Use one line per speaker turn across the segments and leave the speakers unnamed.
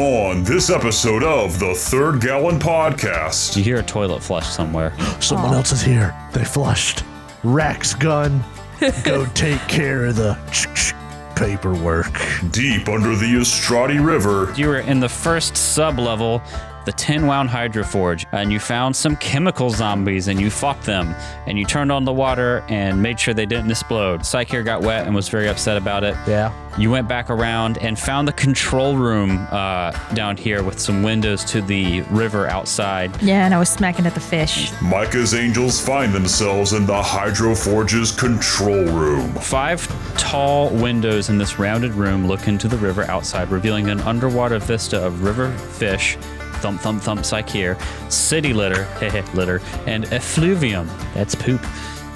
On this episode of the Third Gallon Podcast.
You hear a toilet flush somewhere.
Someone else is here. They flushed. Rack's gun. Go take care of the paperwork.
Deep under the Estradi River.
You were in the first sub-level, the 10-wound Hydroforge, and you found some chemical zombies, and you fought them, and you turned on the water and made sure they didn't explode. Psyche got wet and was very upset about it.
Yeah.
You went back around and found the control room down here with some windows to the river outside.
Yeah, and I was smacking at the fish.
Micah's angels find themselves in the Hydroforge's control room. 5
tall windows in this rounded room look into the river outside, revealing an underwater vista of river fish, thump, thump, thump, psych here, city litter, litter, and effluvium, that's poop.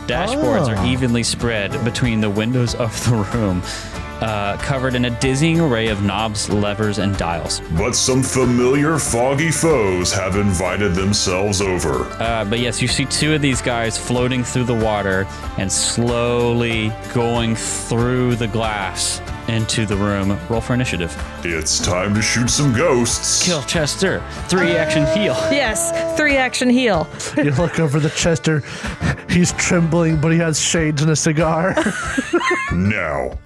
Dashboards are evenly spread between the windows of the room, covered in a dizzying array of knobs, levers, and dials.
But some familiar foggy foes have invited themselves over.
But yes, you see 2 of these guys floating through the water and slowly going through the glass into the room. Roll for initiative.
It's time to shoot some ghosts.
Kill Chester. 3 action heal.
Yes, 3 action heal.
You look over the Chester. He's trembling, but he has shades and a cigar.
Now.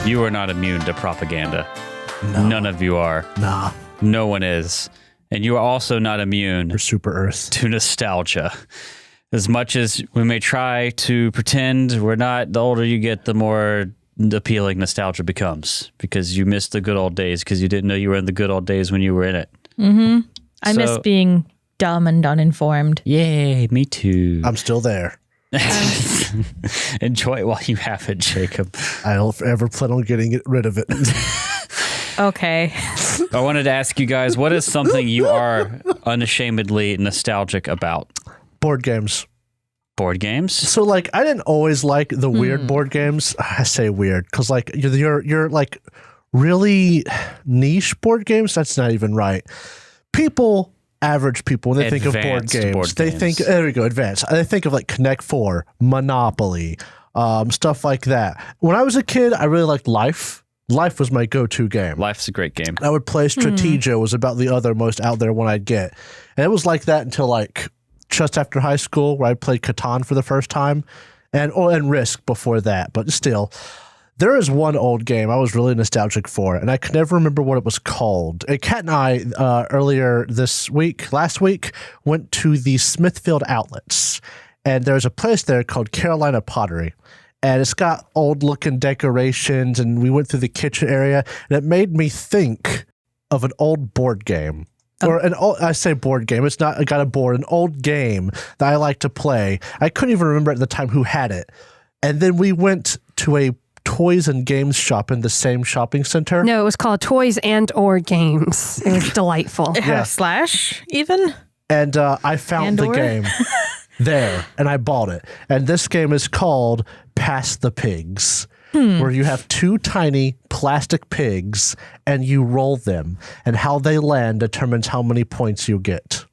You are not immune to propaganda.
No.
None of you are.
Nah.
No one is. And you are also not immune
For Super Earth.
to nostalgia. As much as we may try to pretend we're not, the older you get, the more appealing nostalgia becomes. Because you miss the good old days because you didn't know you were in the good old days when you were in it.
Mm-hmm. I miss being dumb and uninformed.
Yay, me too.
I'm still there.
Enjoy it while you have it, Jacob.
I don't ever plan on getting rid of it.
Okay.
I wanted to ask you guys, what is something you are unashamedly nostalgic about?
Board games.
Board games?
So, like, I didn't always like the weird board games. I say weird because, like, you're like really niche board games. That's not even right. Average people, when they think of board games, they think, there we go, advanced. They think of like Connect 4, Monopoly, stuff like that. When I was a kid, I really liked Life. Life was my go-to game.
Life's a great game.
I would play Strategia, was about the other most out there one I'd get. And it was like that until like just after high school, where I played Catan for the first time, and Risk before that. But still, there is one old game I was really nostalgic for, and I can never remember what it was called. Kat and I, last week, went to the Smithfield Outlets, and there's a place there called Carolina Pottery, and it's got old-looking decorations, and we went through the kitchen area, and it made me think of an old board game. Or I say board game, it's not got a board, an old game that I like to play. I couldn't even remember at the time who had it. And then we went to a toys and games shop in the same shopping center.
No, it was called Toys and or Games. It was delightful.
Yeah. Slash, even?
And I found the
And/or?
game there, and I bought it. And this game is called Pass the Pigs, where you have 2 tiny plastic pigs, and you roll them, and how they land determines how many points you get.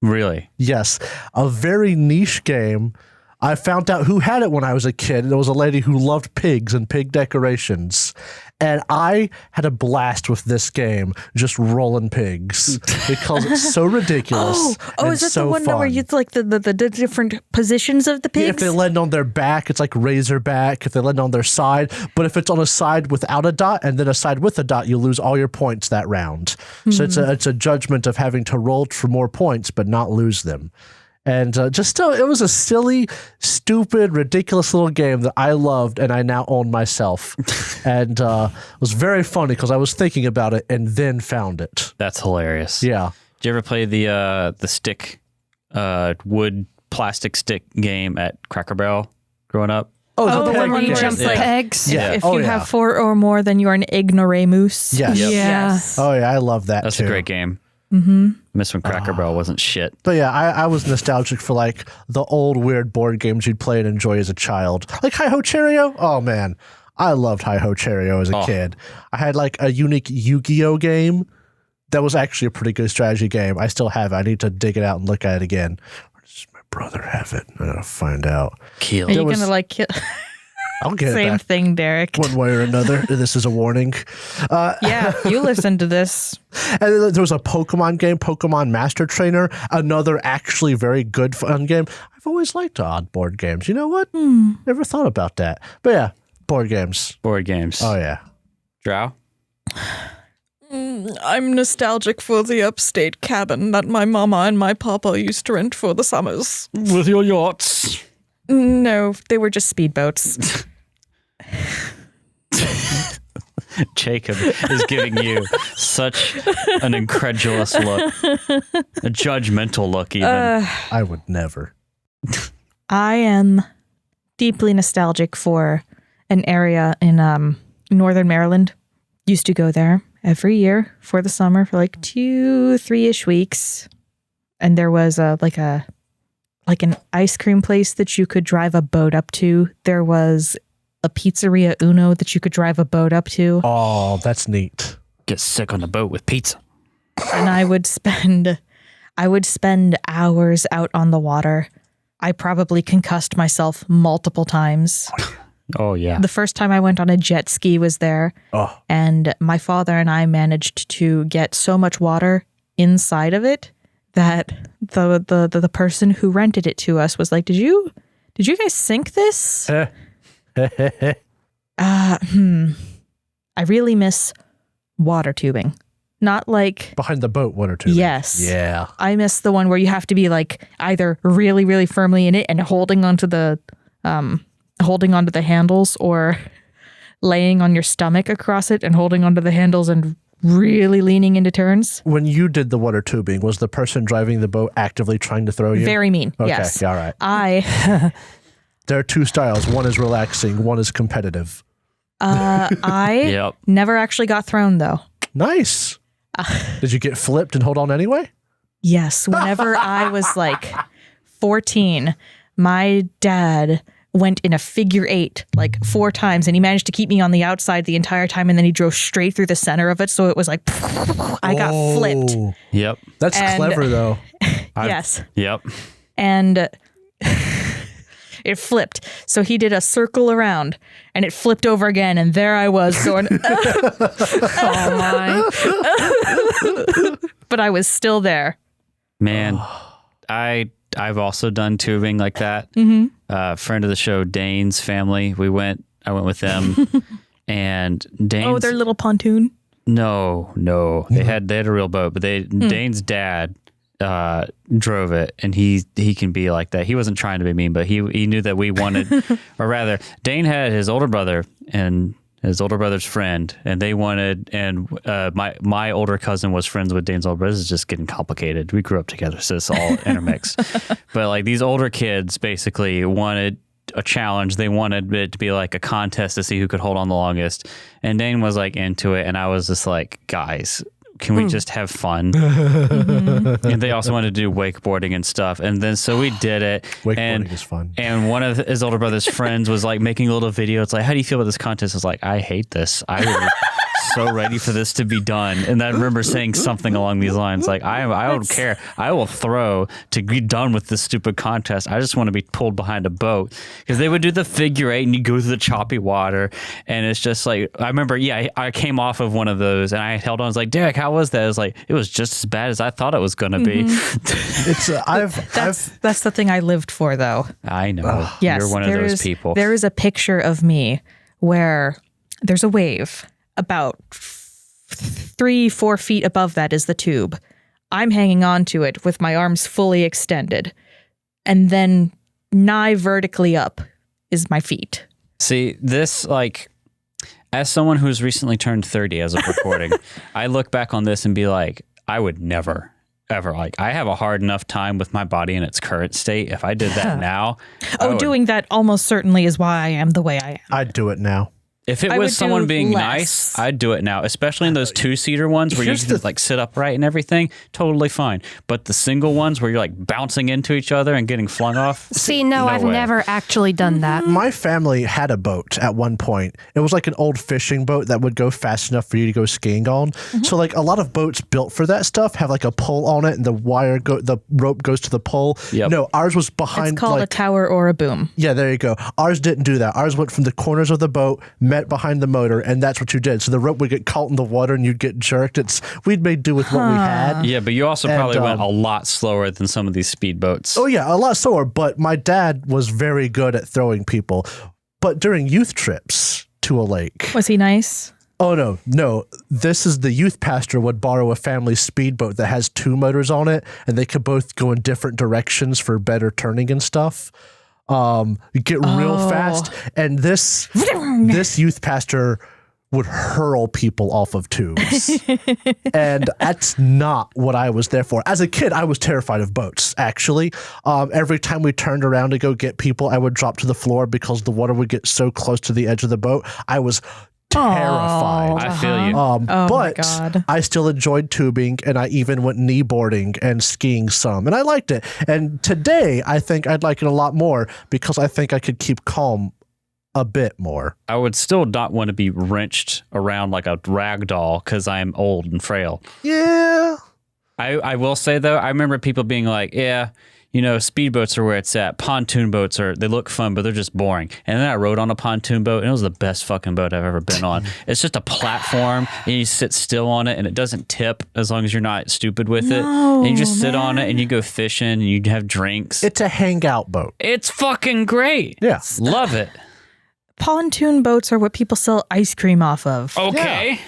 Really?
Yes, a very niche game. I found out who had it when I was a kid. There was a lady who loved pigs and pig decorations. And I had a blast with this game, just rolling pigs, because it's so ridiculous.
Oh, is that
so
the one
fun.
where you like the different positions of the pigs?
Yeah, if they land on their back, it's like razorback. If they land on their side, but if it's on a side without a dot and then a side with a dot, you lose all your points that round. So it's a judgment of having to roll for more points but not lose them. And it was a silly, stupid, ridiculous little game that I loved and I now own myself. And it was very funny because I was thinking about it and then found it.
That's hilarious.
Yeah.
Did you ever play the stick, wood plastic stick game at Cracker Barrel growing up?
Oh, the
peg
one where you
game.
jump like
pegs.
Yeah.
If you have 4 or more, then you are an ignoramus.
Yes.
Yeah.
Yes.
Oh, yeah, I love that
That's
too.
a great game. Miss when Cracker Barrel wasn't shit.
But yeah, I was nostalgic for like the old weird board games you'd play and enjoy as a child. Like Hi-Ho Cherry-O. Oh man, I loved Hi-Ho Cherry-O as a kid. I had like a unique Yu-Gi-Oh game that was actually a pretty good strategy game. I still have it. I need to dig it out and look at it again. Or does my brother have it? I gotta find out.
Are you gonna like kill?
I'll get
Same
it back
thing, Derek.
one way or another. This is a warning.
Yeah, you listen to this.
And then there was a Pokemon game, Pokemon Master Trainer, another actually very good fun game. I've always liked odd board games. You know what? Never thought about that. But yeah, board games.
Board games.
Oh yeah.
Drow?
I'm nostalgic for the upstate cabin that my mama and my papa used to rent for the summers.
With your yachts.
No, they were just speedboats.
Jacob is giving you such an incredulous look. A judgmental look, even.
I would never.
I am deeply nostalgic for an area in northern Maryland. Used to go there every year for the summer for like 2-3-ish weeks. And there was like an ice cream place that you could drive a boat up to. There was a pizzeria Uno that you could drive a boat up to.
Oh, that's neat.
Get sick on the boat with pizza.
And I would spend hours out on the water. I probably concussed myself multiple times.
Oh, yeah.
The first time I went on a jet ski was there.
Oh.
And my father and I managed to get so much water inside of it that the person who rented it to us was like, Did you guys sink this? I really miss water tubing. Not like
Behind the boat, water tubing.
Yes.
Yeah.
I miss the one where you have to be like either really, really firmly in it and holding onto the handles, or laying on your stomach across it and holding onto the handles and really leaning into turns.
When you did the water tubing, was the person driving the boat actively trying to throw you?
Very mean.
Okay,
Yes.
all right. There are two styles. One is relaxing. One is competitive.
I never actually got thrown though.
Nice. Did you get flipped and hold on anyway?
Yes. Whenever I was like 14, my dad went in a figure 8 like 4 times, and he managed to keep me on the outside the entire time, and then he drove straight through the center of it, so it was like I got flipped.
Yep.
That's clever though.
Yes.
Yep.
And it flipped. So he did a circle around, and it flipped over again, and there I was going, oh my. But I was still there.
Man, I've also done tubing like that. Friend of the show, Dane's family. I went with them, and Dane's.
Oh, their little pontoon.
No. They had a real boat, but Dane's dad drove it, and he can be like that. He wasn't trying to be mean, but he knew that we wanted, or rather, Dane had his older brother and his older brother's friend, and they wanted, and my older cousin was friends with Dane's older brother. This is just getting complicated. We grew up together, so it's all intermixed. But like these older kids basically wanted a challenge. They wanted it to be like a contest to see who could hold on the longest. And Dane was like into it, and I was just like, guys, can we just have fun? And they also wanted to do wakeboarding and stuff. And then so we did it.
Wakeboarding is fun.
And one of his older brother's friends was like making a little video. It's like, how do you feel about this contest? I was like, I hate this. I was so ready for this to be done. And I remember saying something along these lines. Like, I don't care. I will throw to be done with this stupid contest. I just want to be pulled behind a boat. Because they would do the figure 8 and you go through the choppy water. And it's just like, I remember, I came off of one of those and I held on. I was like, Derek, how was that? I was like, it was just as bad as I thought it was going to be.
It's
That's the thing I lived for, though.
I know.
Yes,
You're one of those people.
There is a picture of me where there's a wave. About 3-4 feet above that is the tube. I'm hanging on to it with my arms fully extended. And then nigh vertically up is my feet.
See, this, like, as someone who's recently turned 30 as of recording, I look back on this and be like, I would never, ever, like, I have a hard enough time with my body in its current state. If I did that now.
Doing that almost certainly is why I am the way I am.
I'd do it now.
If it
I
was
would
someone
do
being
less.
nice, I'd do it now, especially in those 2-seater ones where you
Here's
can just
the-
like sit upright and everything. Totally fine. But the single ones where you're like bouncing into each other and getting flung off.
See, no, I've
way.
never actually done that.
My family had a boat at one point. It was like an old fishing boat that would go fast enough for you to go skiing on. So like a lot of boats built for that stuff have like a pole on it and the rope goes to the pole.
Yep.
No, ours was behind.
It's called a
like,
tower or a boom.
yeah, there you go. Ours didn't do that. Ours went from the corners of the boat, met behind the motor, and that's what you did. So the rope would get caught in the water and you'd get jerked. We'd made do with what we had.
Yeah, but you also
And,
probably went a lot slower than some of these speedboats.
Oh yeah, a lot slower. But my dad was very good at throwing people. But during youth trips to a lake.
Was he nice?
Oh no. This is the youth pastor would borrow a family speedboat that has 2 motors on it, and they could both go in different directions for better turning and stuff. You get real fast, and this youth pastor would hurl people off of tubes. And that's not what I was there for. As a kid, I was terrified of boats, actually. Every time we turned around to go get people, I would drop to the floor because the water would get so close to the edge of the boat. I was terrified.
I feel you.
Oh my
But
God.
I still enjoyed tubing, and I even went knee boarding and skiing some, and I liked it. And today, I think I'd like it a lot more because I think I could keep calm a bit more.
I would still not want to be wrenched around like a rag doll because I'm old and frail.
Yeah.
I will say, though, I remember people being like, yeah, you know, speedboats are where it's at. Pontoon boats they look fun, but they're just boring. And then I rode on a pontoon boat, and it was the best fucking boat I've ever been on. It's just a platform, and you sit still on it, and it doesn't tip as long as you're not stupid with it. And you just sit on it, and you go fishing, and you have drinks.
It's a hangout boat.
It's fucking great.
Yeah.
Love it.
Pontoon boats are what people sell ice cream off of.
Okay.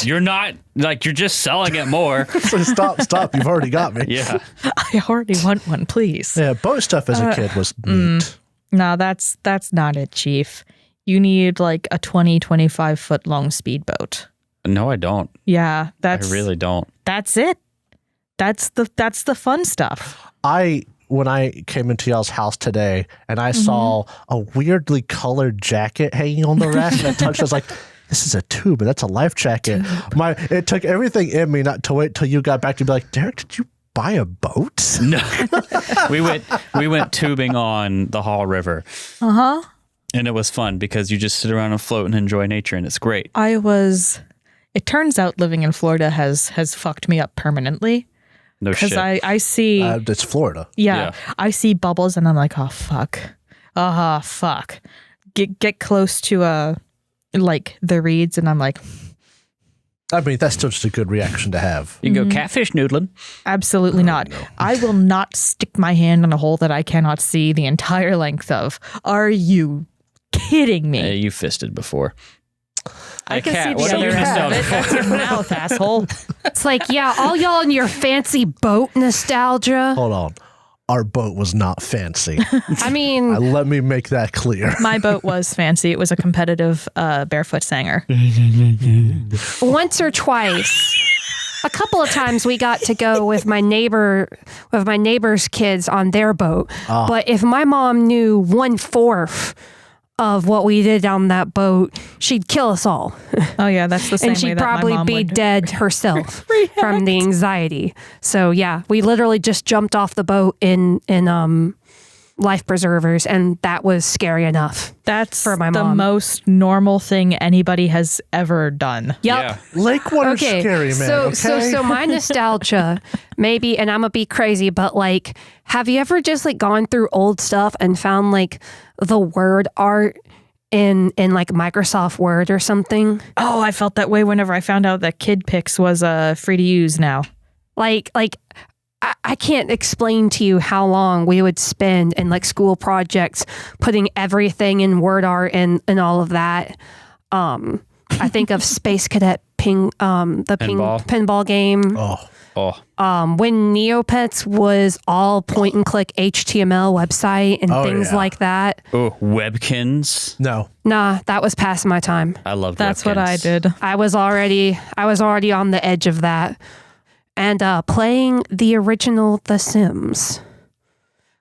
You're not, like, you're just selling it more.
So stop. You've already got me.
Yeah.
I already want one, please.
Yeah, boat stuff as a kid was neat.
No, that's not it, Chief. You need like a 25 foot long speedboat.
No, I don't.
Yeah,
I really don't.
That's it. That's the fun stuff.
When I came into y'all's house today and I saw a weirdly colored jacket hanging on the rack and I touched it, I was like, this is a tube, and that's a life jacket. It took everything in me not to wait till you got back to be like, Derek, did you buy a boat?
No. we went tubing on the Hall River.
Uh-huh.
And it was fun because you just sit around and float and enjoy nature, and it's great.
It turns out living in Florida has fucked me up permanently.
No shit.
Because I see,
It's Florida.
yeah, I see bubbles and I'm like, oh fuck, fuck. Get close to like the reeds and I'm like,
I mean, that's still just a good reaction to have.
You can go catfish noodling.
absolutely not. I will not stick my hand in a hole that I cannot see the entire length of. Are you kidding me?
You fisted before.
I can
Cat,
see the
what are
other
you
half of it.
nostalgic
That's your mouth, asshole.
It's like, yeah, all y'all in your fancy boat nostalgia.
Hold on. Our boat was not fancy.
I mean,
Let me make that clear.
My boat was fancy. It was a competitive barefoot sanger.
once or twice, a couple of times we got to go with my neighbor's kids on their boat. But if my mom knew 1/4 of what we did on that boat, she'd kill us all.
Oh yeah, that's the same
And
way
she'd
that my
probably
mom
be
would
dead herself from the anxiety. So yeah, we literally just jumped off the boat in life preservers, and that was scary enough.
That's
for my
the
mom.
most normal thing anybody has ever done.
Yep.
Yeah.
Lake water's scary, man.
So my nostalgia, maybe, and I'm gonna be crazy, but like, have you ever just like gone through old stuff and found like the word art in like Microsoft Word or something?
Oh, I felt that way whenever I found out that KidPix was free to use now.
Like I can't explain to you how long we would spend in like school projects putting everything in word art and all of that. I think of Space Cadet pinball game. When Neopets was all point and click HTML website and things like that.
Oh, Webkins.
No.
Nah, that was past my time.
I love
That's
Webkins.
what I did.
I was already on the edge of that. And playing the original The Sims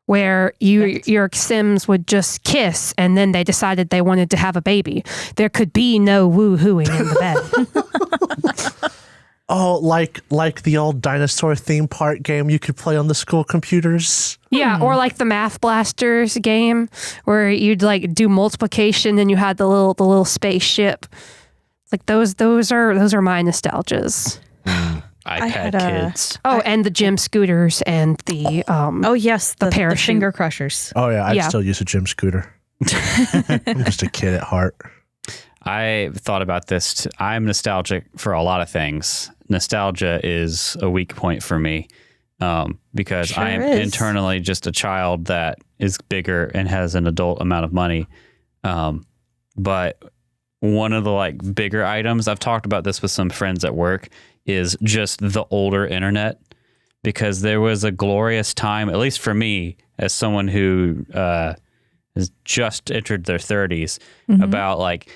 where your Sims would just kiss and then they decided they wanted to have a baby. There could be no woo-hooing in the bed.
Oh, like the old dinosaur theme park game you could play on the school computers.
Yeah, or like the Math Blasters game where you'd like do multiplication and you had the little spaceship. Like those are my nostalgias.
iPad kids.
Oh, and the gym scooters and the
Oh yes, the
parachute.
finger crushers.
Oh yeah, I'd
Yeah.
still use a gym scooter. I'm just a kid at heart.
I thought about this. I'm nostalgic for a lot of things. Nostalgia is a weak point for me because
Sure
I am
is.
internally just a child that is bigger and has an adult amount of money. But one of the like bigger items, I've talked about this with some friends at work, is just the older internet, because there was a glorious time, at least for me, as someone who has just entered their 30s, about like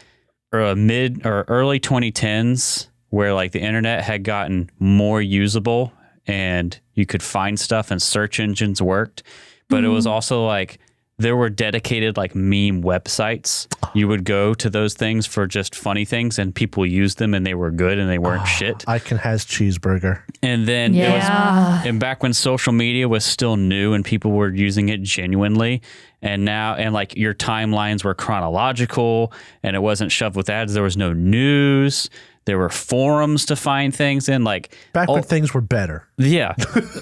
mid or early 2010s, where like the internet had gotten more usable and you could find stuff and search engines worked. But it was also like there were dedicated like meme websites. You would go to those things for just funny things and people used them and they were good and they weren't shit.
Icon has cheeseburger.
And then it was, and back when social media was still new and people were using it genuinely, and now, and like your timelines were chronological and it wasn't shoved with ads. There was no news. There were forums to find things in, like
Back when things were better.
yeah.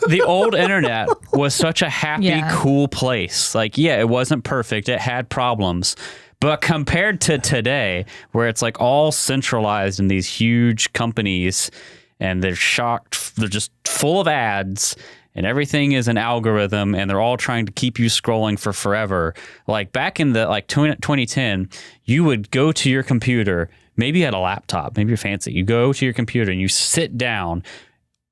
The old internet was such a happy, cool place. Like, yeah, it wasn't perfect. It had problems. But compared to today, where it's like all centralized in these huge companies and they're just full of ads and everything is an algorithm and they're all trying to keep you scrolling for forever. Like back in the like 2010, you would go to your computer, maybe you had a laptop, maybe you're fancy. You go to your computer and you sit down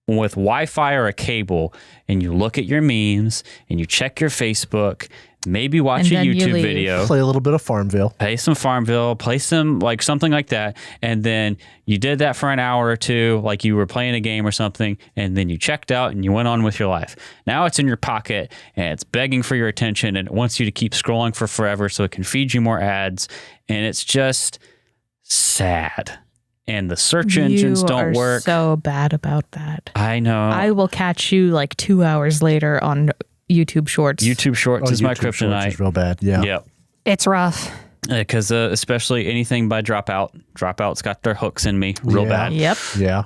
with Wi-Fi or a cable and you look at your memes and you check your Facebook, maybe watch a
And then you
YouTube
leave.
video,
Play a little bit of Farmville.
play some Farmville, play some like something like that. And then you did that for an hour or two, like you were playing a game or something. And then you checked out and you went on with your life. Now it's in your pocket and it's begging for your attention and it wants you to keep scrolling for forever so it can feed you more ads. And it's just sad. And the search engines don't
You are
work.
so bad about that.
I know.
I will catch you like 2 hours later on YouTube Shorts.
YouTube Shorts is my
YouTube Shorts
kryptonite.
is real bad. Yeah.
Yep.
It's rough.
Because especially anything by Dropout. Dropout's got their hooks in me real
Yeah.
bad.
Yep.
Yeah.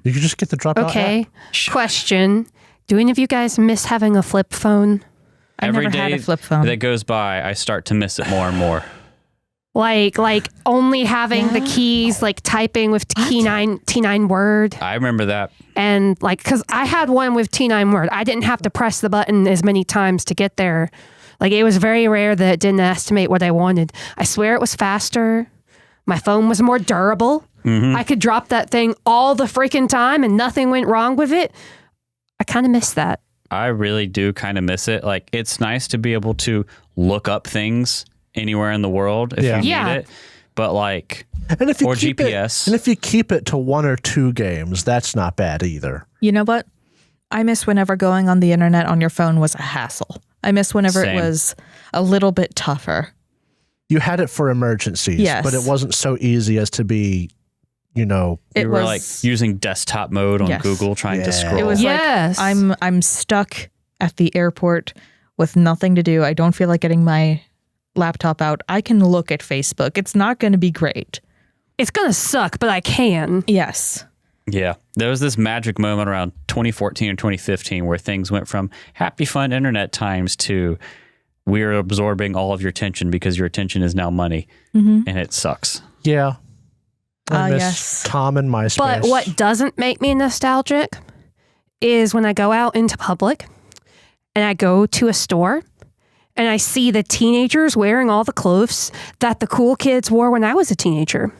You could just get the dropout.
Okay. Question. Do any of you guys miss having a flip phone?
I
Every
never had
day
a flip phone.
that goes by, I start to miss it more and more.
Like only having the keys, like typing with T9 Word.
I remember that.
And like, cause I had one with T9 Word. I didn't have to press the button as many times to get there. Like it was very rare that it didn't estimate what I wanted. I swear it was faster. My phone was more durable. I could drop that thing all the freaking time and nothing went wrong with it. I kind of miss that.
I really do kind of miss it. Like, it's nice to be able to look up things anywhere in the world if you
Yeah.
need it. But like,
And if you
or
keep
GPS.
and if you keep it to 1 or 2 games, that's not bad either.
You know what? I miss whenever going on the internet on your phone was a hassle. I miss whenever
Same.
it was a little bit tougher.
You had it for emergencies,
Yes.
but it wasn't so easy as to be, you know,
It
you were
was
like using desktop mode on
Yes.
Google trying to
Yeah.
scroll.
It was
Yes.
like I'm stuck at the airport with nothing to do. I don't feel like getting my laptop out. I can look at Facebook. It's not going to be great.
It's going to suck, but I can.
Yes.
Yeah. There was this magic moment around 2014 or 2015 where things went from happy, fun internet times to we're absorbing all of your attention because your attention is now money. And it sucks.
yeah. I miss
Yes.
Tom and MySpace.
But what doesn't make me nostalgic is when I go out into public and I go to a store and I see the teenagers wearing all the clothes that the cool kids wore when I was a teenager.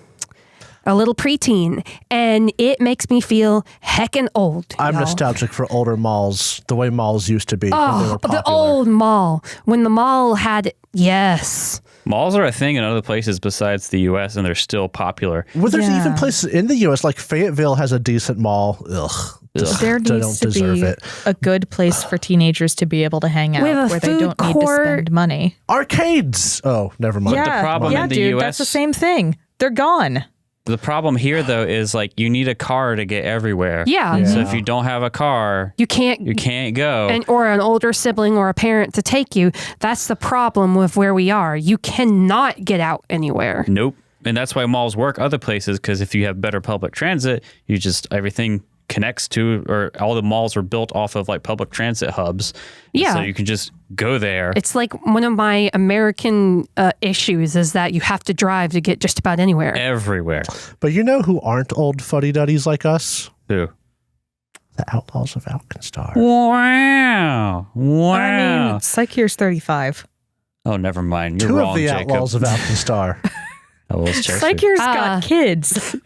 a little preteen, and it makes me feel heckin' old.
I'm
y'all.
nostalgic for older malls, the way malls used to be when they were popular.
The old mall. When the mall had, yes.
Malls are a thing in other places besides the U.S., and they're still popular.
Well, there's
Yeah.
even places in the U.S. like Fayetteville has a decent mall. Ugh.
There
They
needs
don't
to
deserve
be
it.
a good place for teenagers to be able to hang out
We have a
where they
food
don't need to
court.
spend money.
Arcades. Oh, never mind.
Yeah,
problem
yeah,
in the
dude,
US
that's the same thing. They're gone.
The problem here, though, is like you need a car to get everywhere.
Yeah.
So if you don't have a car,
You can't
you can't go.
or an older sibling or a parent to take you. That's the problem with where we are. You cannot get out anywhere.
Nope. And that's why malls work other places, because if you have better public transit, you just everything connects to, or all the malls are built off of like public transit hubs. And
Yeah.
so you can just go there.
It's like one of my American issues is that you have to drive to get just about anywhere.
Everywhere.
But you know who aren't old fuddy-duddies like us?
Ooh.
The Outlaws of Alkenstar.
Wow. Wow.
I mean, Psycheer's 35.
Oh, never mind. You're
Two
wrong,
of the
Jacob.
Outlaws of Alkenstar.
Oh, well, it's Chelsea.
Psycheer's got kids.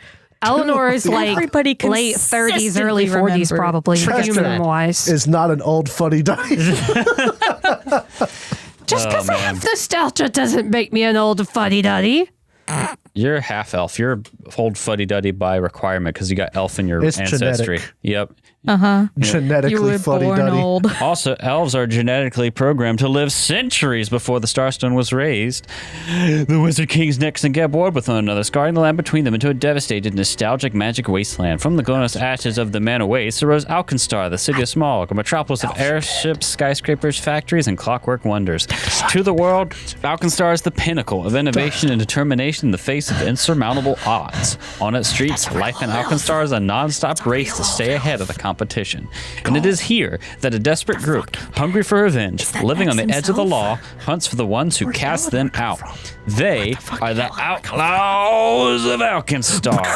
Eleanor's like
Everybody
late 30s, early 40s,
consistently
probably,
remembers.
human wise.
Is not an old fuddy-duddy.
Just because I
man.
have nostalgia doesn't make me an old fuddy duddy.
You're half elf. You're old fuddy-duddy by requirement because you got elf in your
It's
ancestry.
genetic.
Yep.
Genetically
You were born
fuddy-duddy.
old.
Also, elves are genetically programmed to live centuries before the Starstone was raised. The Wizard Kings next and get bored with one another, scarring the land between them into a devastated, nostalgic magic wasteland. From the glorious ashes of the Mana Waste arose Alkenstar, the city of Smog, a metropolis of airships, skyscrapers, factories, and clockwork wonders. To the world, Alkenstar is the pinnacle of innovation and determination in the face of insurmountable odds. On its streets, life in Alkenstar is a non-stop race to stay ahead of the competition. And it is here that a desperate group, hungry for revenge, living on the edge of the law, hunts for the ones who cast them out. They are the Outlaws of Alkenstar.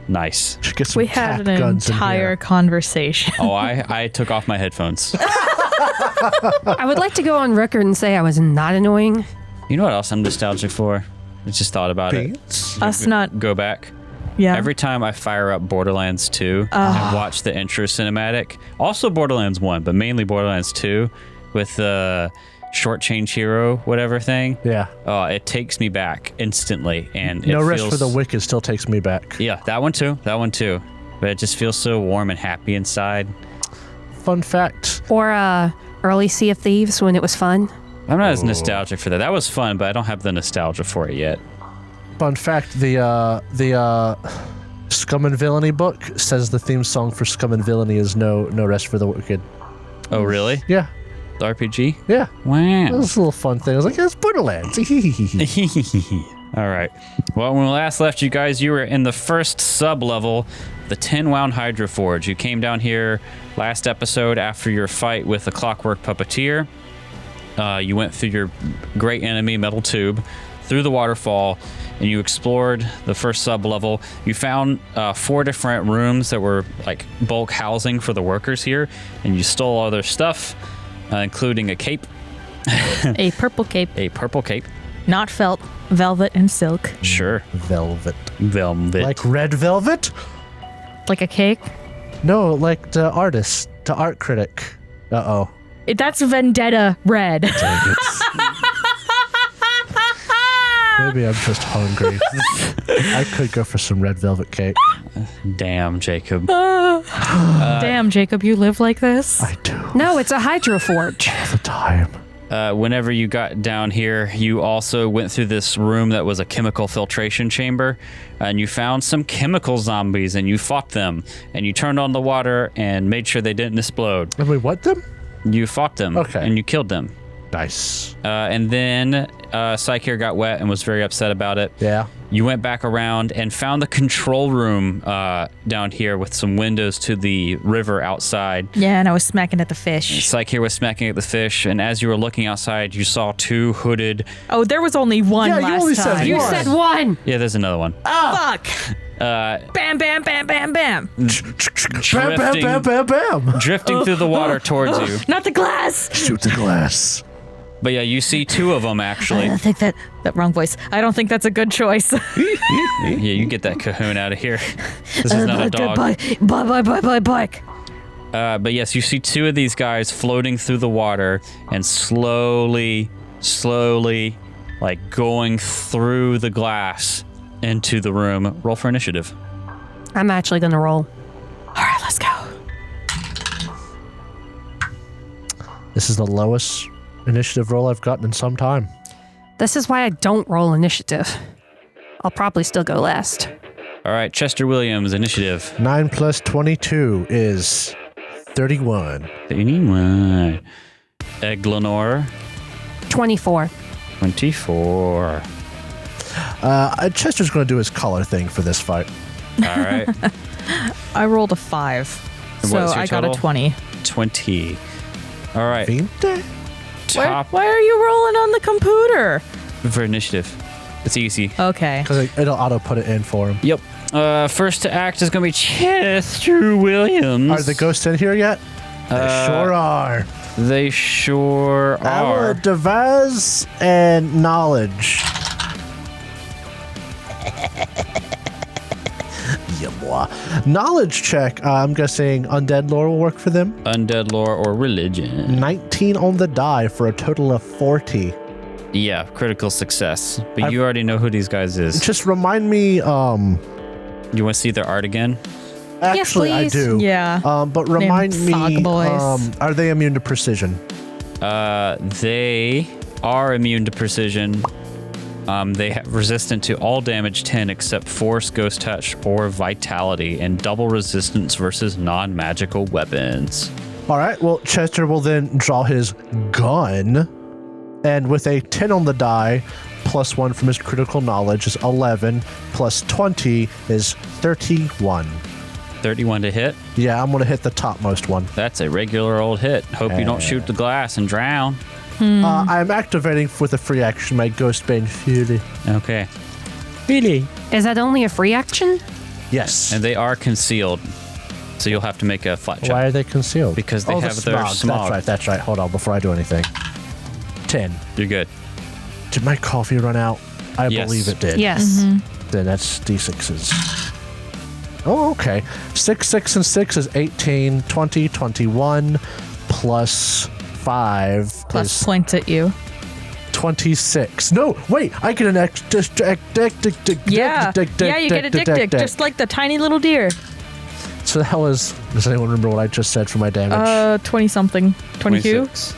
Nice.
Should get some
We had
cap
an
guns in
entire
here.
conversation.
Oh, I took off my headphones.
I would like to go on record and say I was not annoying.
You know what else I'm nostalgic for? I just thought about
Beans?
Us not,
Go back.
yeah.
Every time I fire up Borderlands 2 and watch the intro cinematic, also Borderlands 1, but mainly Borderlands 2 with the short change hero, whatever thing.
Yeah.
It takes me back instantly. And
No
it
Rest
feels,
for the Wicked still takes me back.
Yeah, that one too. But it just feels so warm and happy inside.
Fun fact.
Or early Sea of Thieves when it was fun.
I'm not as nostalgic for that. That was fun, but I don't have the nostalgia for it yet.
Fun fact, the Scum and Villainy book says the theme song for Scum and Villainy is No Rest for the Wicked.
Oh, really?
Yeah.
The RPG?
Yeah. That
Wow.
was a little fun thing. I was like, it's Borderlands.
All right. Well, when we last left you guys, you were in the first sub-level, the 10-wound Hydro Forge. You came down here last episode after your fight with the Clockwork Puppeteer. You went through your great enemy, Metal Tube, through the waterfall, and you explored the first sub-level. You found 4 different rooms that were like bulk housing for the workers here, and you stole all their stuff, including a cape,
A purple cape,
a purple cape.
not felt, velvet and silk.
Sure.
Velvet.
Velvet.
Like red velvet?
Like a cake.
No, like the artist, the art critic. Uh-oh.
That's Vendetta red.
Maybe I'm just hungry. I could go for some red velvet cake.
Damn, Jacob.
Damn, Jacob, you live like this?
I do
No, it's a Hydro Forge.
all the time.
Whenever you got down here, you also went through this room that was a chemical filtration chamber, and you found some chemical zombies, and you fought them, and you turned on the water and made sure they didn't explode.
And we what them?
You fought them,
Okay.
and you killed them.
Nice.
And then Psycheer got wet and was very upset about it.
Yeah.
You went back around and found the control room down here with some windows to the river outside.
Yeah, and I was smacking at the fish.
Psycheer was smacking at the fish, and as you were looking outside, you saw 2 hooded...
Oh, there was only one
Yeah, you
last
only said
time.
You
one.
said one.
Yeah, there's another one.
Fuck! Bam, bam, bam, bam, bam.
Bam, bam, bam, bam, bam.
Drifting through the water towards you.
Not the glass!
Shoot the glass.
But yeah, you see 2 of them
I
actually.
don't think that wrong voice. I don't think that's a good choice.
Yeah, you get that cahoon out of here. This is not a dog.
Bike.
But yes, you see 2 of these guys floating through the water and slowly, like going through the glass into the room. Roll for initiative.
I'm actually going to roll.
All right, let's go.
This is the lowest initiative roll I've gotten in some time.
This is why I don't roll initiative. I'll probably still go last.
All right, Chester Williams, initiative.
9 plus 22 is 31.
31. Eglanor,
24.
24.
Chester's going to do his collar thing for this fight.
All right.
I rolled a 5, so
What's your
I got a
total?
20.
20. All right.
20?
Top
Why are you rolling on the computer?
for initiative. It's easy.
Okay.
Because it'll auto put it in for him.
Yep. First to act is going to be Chester Williams.
Are the ghosts in here yet? They sure are.
They sure
Our
are.
devise and knowledge. Yeah, boy. Knowledge check. I'm guessing undead lore will work for them.
Undead lore or religion.
19 on the die for a total of 40.
Yeah, critical success. But you already know who these guys is.
Just remind me.
You want to see their art again?
Actually, I
please.
do.
Yeah.
But remind
Named
me.
Fog Boys.
Are they immune to precision?
They are immune to precision. They have resistant to all damage 10 except force, ghost touch, or vitality, and double resistance versus non-magical weapons.
All right. Well, Chester will then draw his gun, and with a 10 on the die, plus 1 from his critical knowledge is 11, plus 20 is 31.
31 to hit.
Yeah, I'm gonna hit the topmost one.
That's a regular old hit. Hope you don't shoot the glass and drown.
I'm activating with a free action my Ghostbane Fury.
Okay. Really?
Is that only a free action?
Yes.
And they are concealed. So you'll have to make a flat check.
Why are they concealed?
Because they
the
have their smog.
That's right. Hold on, before I do anything. 10.
You're good.
Did my coffee run out? I
Yes.
believe it did.
Yes.
Then that's D6s. Oh, okay. 6, 6, and 6 is 18, 20, 21, plus 5
Plus
is
points at you.
26. No, wait, I get an extra.
Yeah. Yeah, you get a dick, just like the tiny little deer.
So that was. Does anyone remember what I just said for my damage?
20 something. 22?
26.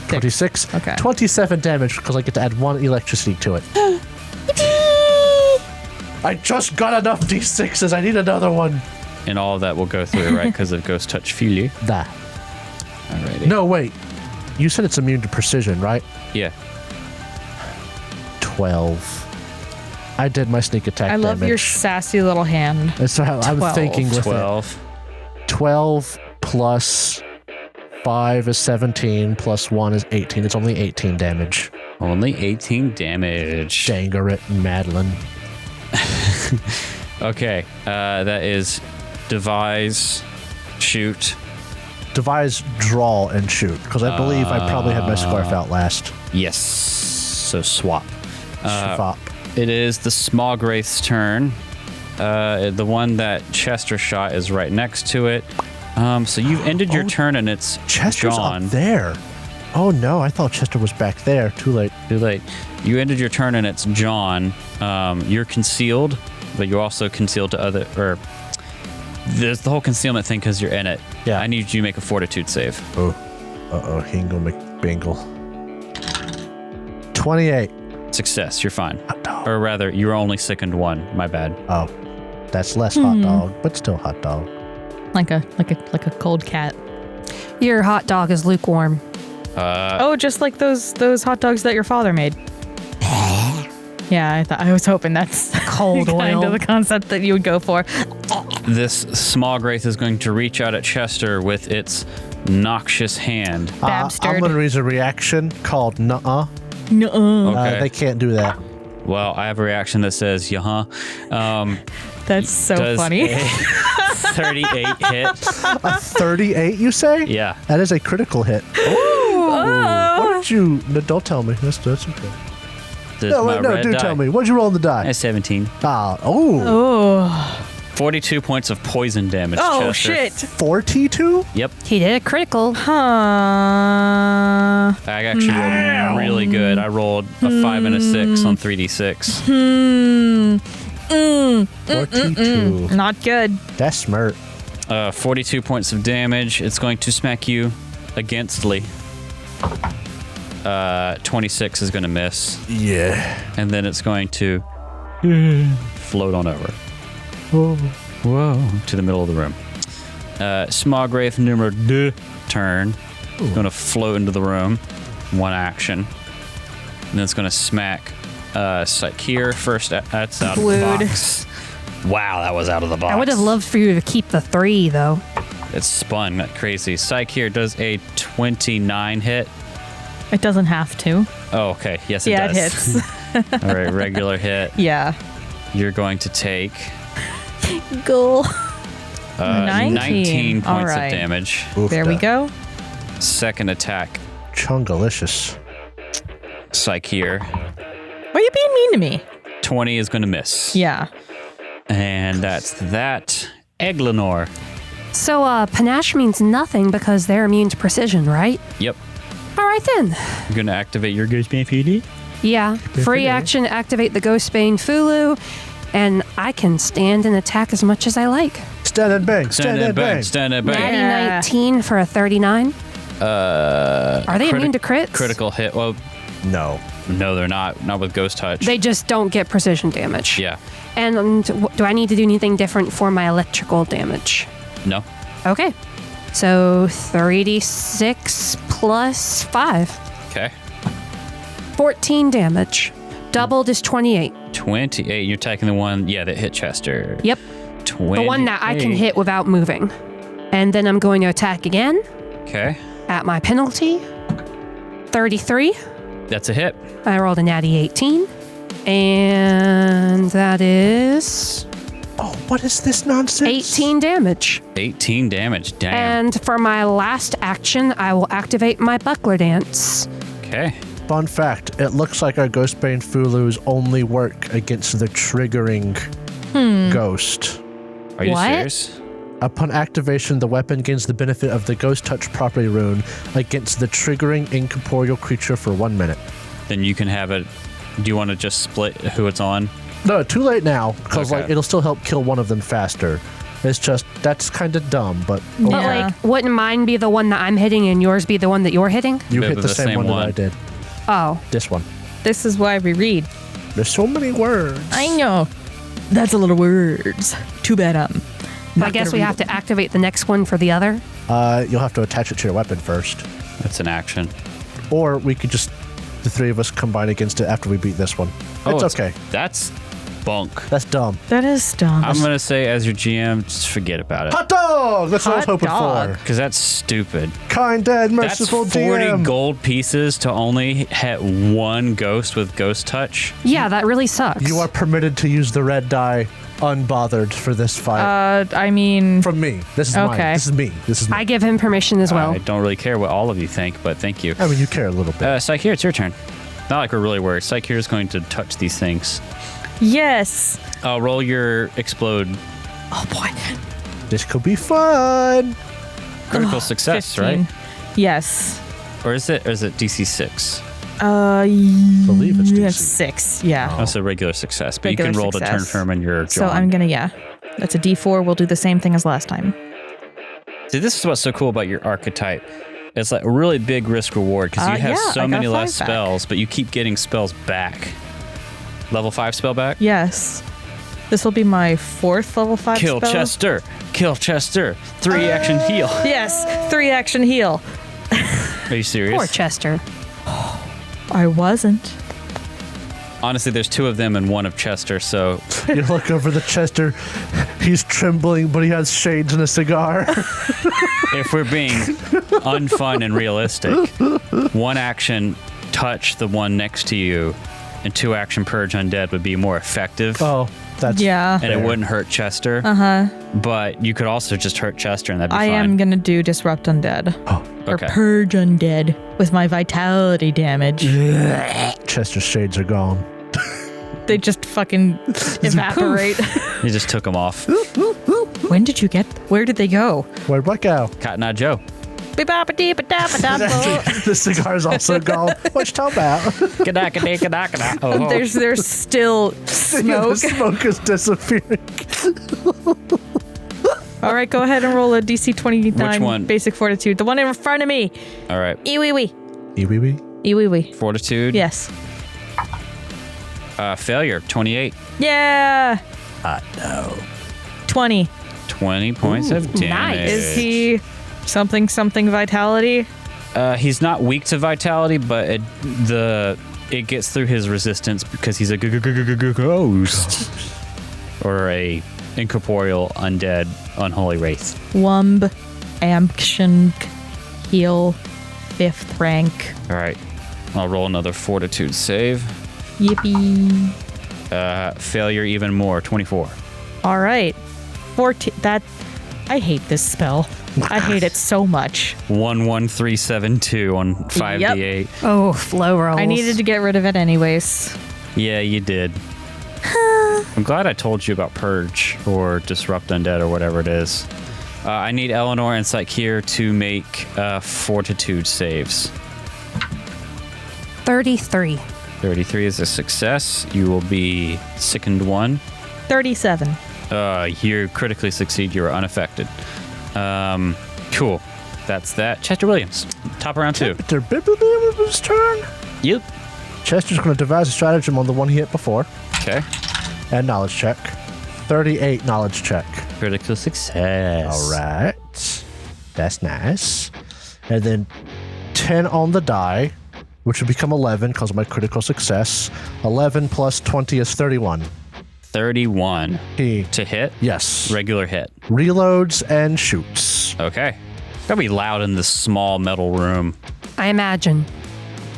26.
Okay.
27 damage because I get to add 1 electricity to it. I just got enough D6s. I need another one.
And all of that will go through, right? Because of Ghost Touch Fury.
That.
Alrighty.
No, wait. You said it's immune to precision, right?
Yeah.
12. I did my sneak attack
I love
damage.
your sassy little hand.
That's how I'm
12.
thinking with
12.
it. 12 plus 5 is 17, plus 1 is 18. It's only 18 damage.
Only 18 damage.
Dangarit and Madeline.
Okay. That is devise, shoot.
Devise, draw, and shoot. Because I believe I probably had my scarf out last.
Yes. So swap.
Swap.
It is the Smog Wraith's turn. The one that Chester shot is right next to it. So you've ended your turn and it's
Chester's
John.
up there. Oh no, I thought Chester was back there. Too late.
Too late. You ended your turn and it's John. You're concealed, but you're also concealed to other. Or there's the whole concealment thing because you're in it.
Yeah.
I need you to make a fortitude save.
Oh. Uh-oh, Hingle McBingle. 28.
Success. You're fine.
Hot dog.
Or rather, you were only sickened 1. My bad.
Oh, that's less hot dog, but still hot dog.
Like a cold cat.
Your hot dog is lukewarm.
Oh, just like those hot dogs that your father made. Yeah, I was hoping that's
Cold
kind
oil.
of the concept that you would go for.
This Smog Wraith is going to reach out at Chester with its noxious hand.
I'm
Babstered.
going to use a reaction called nuh-uh.
Nuh-uh.
Okay.
They can't do that.
Well, I have a reaction that says, yeah,
That's so
does
funny.
a 38 hit.
A 38, you say?
Yeah.
That is a critical hit.
Oh,
What What'd you? No, don't tell me. That's okay. Do tell me. What'd you roll on the die?
17.
Oh.
42 points of poison damage.
Oh,
Chester.
shit.
42?
Yep.
He did a critical.
Huh.
I actually rolled really good. I rolled a 5 and a 6 on 3d6.
42.
Not good.
That's smart.
42 points of damage. It's going to smack you againstly. 26 is going to miss.
Yeah.
And then it's going to float on over. Whoa. To the middle of the room. Smog Wraith numero 2 turn. Going to float into the room. One action. And then it's going to smack Sakir first. That's out of the box. Wow, that was out of the box.
I would have loved for you to keep the 3, though.
It's spun like crazy. Sakir does a 29 hit.
It doesn't have to.
Oh, okay. Yes, it
Yeah,
does.
it hits.
All right, regular hit.
Yeah.
You're going to take
Go.
19 points
All
of
right.
damage.
There we go.
Second attack,
Chungalicious.
Sakir.
Why are you being mean to me?
20 is going to miss.
Yeah.
And that's that. Eglinor.
So, panache means nothing because they're immune to precision, right?
Yep.
All right, then.
You're going to activate your Ghostbane PD?
Yeah. Free action, activate the Ghostbane Fulu, and I can stand and attack as much as I like.
Stand and bang. Stand and bang.
Stand and bang.
Natty
Yeah.
19 for a 39. Are they immune to crits?
Critical hit. Well,
No.
no, they're not. Not with Ghost Touch.
They just don't get precision damage.
Yeah.
And do I need to do anything different for my electrical damage?
No.
Okay. So 3d6 plus 5.
Okay.
14 damage. Doubled is 28.
28. You're attacking the one, that hit Chester.
Yep.
20.
The one that I can hit without moving. And then I'm going to attack again
Okay.
at my penalty. 33.
That's a hit.
I rolled a natty 18. And that is
Oh, what is this nonsense?
18 damage.
18 damage. Damn.
And for my last action, I will activate my buckler dance.
Okay.
Fun fact, it looks like our Ghostbane Fulus only work against the triggering ghost.
Are you
What?
serious?
Upon activation, the weapon gains the benefit of the Ghost Touch property rune against the triggering incorporeal creature for 1 minute.
Then you can have it. Do you want to just split who it's on?
No, too late now, because
Okay.
it'll still help kill one of them faster. It's just, that's kind of dumb, but
But
Yeah.
wouldn't mine be the one that I'm hitting and yours be the one that you're hitting?
you
They're
hit the same one that I did.
Oh.
This one.
This is why we read.
There's so many words.
I know. That's a lot of words. Too bad
I guess we have to activate the next one for the other.
You'll have to attach it to your weapon first.
That's an action.
Or we could just, the three of us combine against it after we beat this one. It's okay.
That's bunk.
That's dumb.
That is dumb.
I'm going to say, as your GM, just forget about it.
Hot dog! That's what I was
Hot
hoping
dog.
for.
Because that's stupid.
Kind, dead,
That's
merciful
40
GM.
gold pieces to only hit one ghost with Ghost Touch.
Yeah, that really sucks.
You are permitted to use the red die unbothered for this fight.
I mean,
From me. This is mine.
okay.
This is me. This is me.
I give him permission as well.
I don't really care what all of you think, but thank you.
I mean, you care a little bit.
Sakir, it's your turn. Not like we're really worried. Sakir is going to touch these things.
yes.
Roll your explode.
Oh boy.
This could be fun.
Critical success,
15.
right?
Yes.
Or is it DC 6?
Believe it's DC.
6. Yeah.
That's a regular success, but
Regular
you can roll to turn
success.
firm in your
So
jaw.
I'm gonna, that's a D4. We'll do the same thing as last time.
See, this is what's so cool about your archetype. It's like a really big risk reward because you have
yeah,
so
I got
many
a
less
5 back.
spells, but you keep getting spells back. Level 5 spell back?
Yes. This will be my 4th level 5
Kill
spell.
Chester. Kill Chester. 3 action heal.
Yes. 3 action heal.
Are you serious?
Poor Chester.
I wasn't.
Honestly, there's 2 of them and 1 of Chester, so
You look over the Chester. He's trembling, but he has shades and a cigar.
if we're being unfun and realistic, 1 action touch the one next to you and 2 action purge undead would be more effective.
Oh, that's
Yeah.
And it
fair.
wouldn't hurt Chester.
Uh-huh.
But you could also just hurt Chester and that'd be
I
fine.
am gonna do disrupt undead. or
Okay.
purge undead with my vitality damage.
Chester's shades are gone.
They just fucking evaporate.
He just took them off.
Where did they go?
Where'd what go?
Cotton Eye Joe.
The cigar's also gone. What you talking about?
Oh.
There's still
The
smoke.
smoke is disappearing.
All right, go ahead and roll a DC 29
Which one?
basic fortitude. The one in front of me.
All right.
Eewee.
Eewee.
Eewee.
Fortitude.
Yes.
Failure. 28.
Yeah.
No.
20.
20 points of damage.
nice.
Is he something vitality?
He's not weak to vitality, but it gets through his resistance because he's a ghost or a incorporeal undead unholy wraith.
Wumb, Ambience, heal, 5th rank.
All right, I'll roll another fortitude save.
Yippee.
Failure even more. 24.
All right. 14. I hate this spell. I hate it so much.
11372 on 5d8.
Oh, flow rolls.
I needed to get rid of it anyways.
Yeah, you did. I'm glad I told you about Purge or Disrupt Undead or whatever it is. I need Eleanor and Psyche to make fortitude saves.
33.
33 is a success. You will be sickened 1. 37. You critically succeed. You are unaffected. Cool. That's that. Chester Williams, top of round 2.
Chester Bibble's turn.
Yep.
Chester's going to devise a stratagem on the one he hit before.
Okay.
And knowledge check. 38 knowledge check.
Critical success.
All right. That's nice. And then 10 on the die, which would become 11 because of my critical success. 11 plus 20 is 31.
31
He,
to hit.
yes.
Regular hit.
Reloads and shoots.
Okay. Gotta be loud in this small metal room.
I imagine.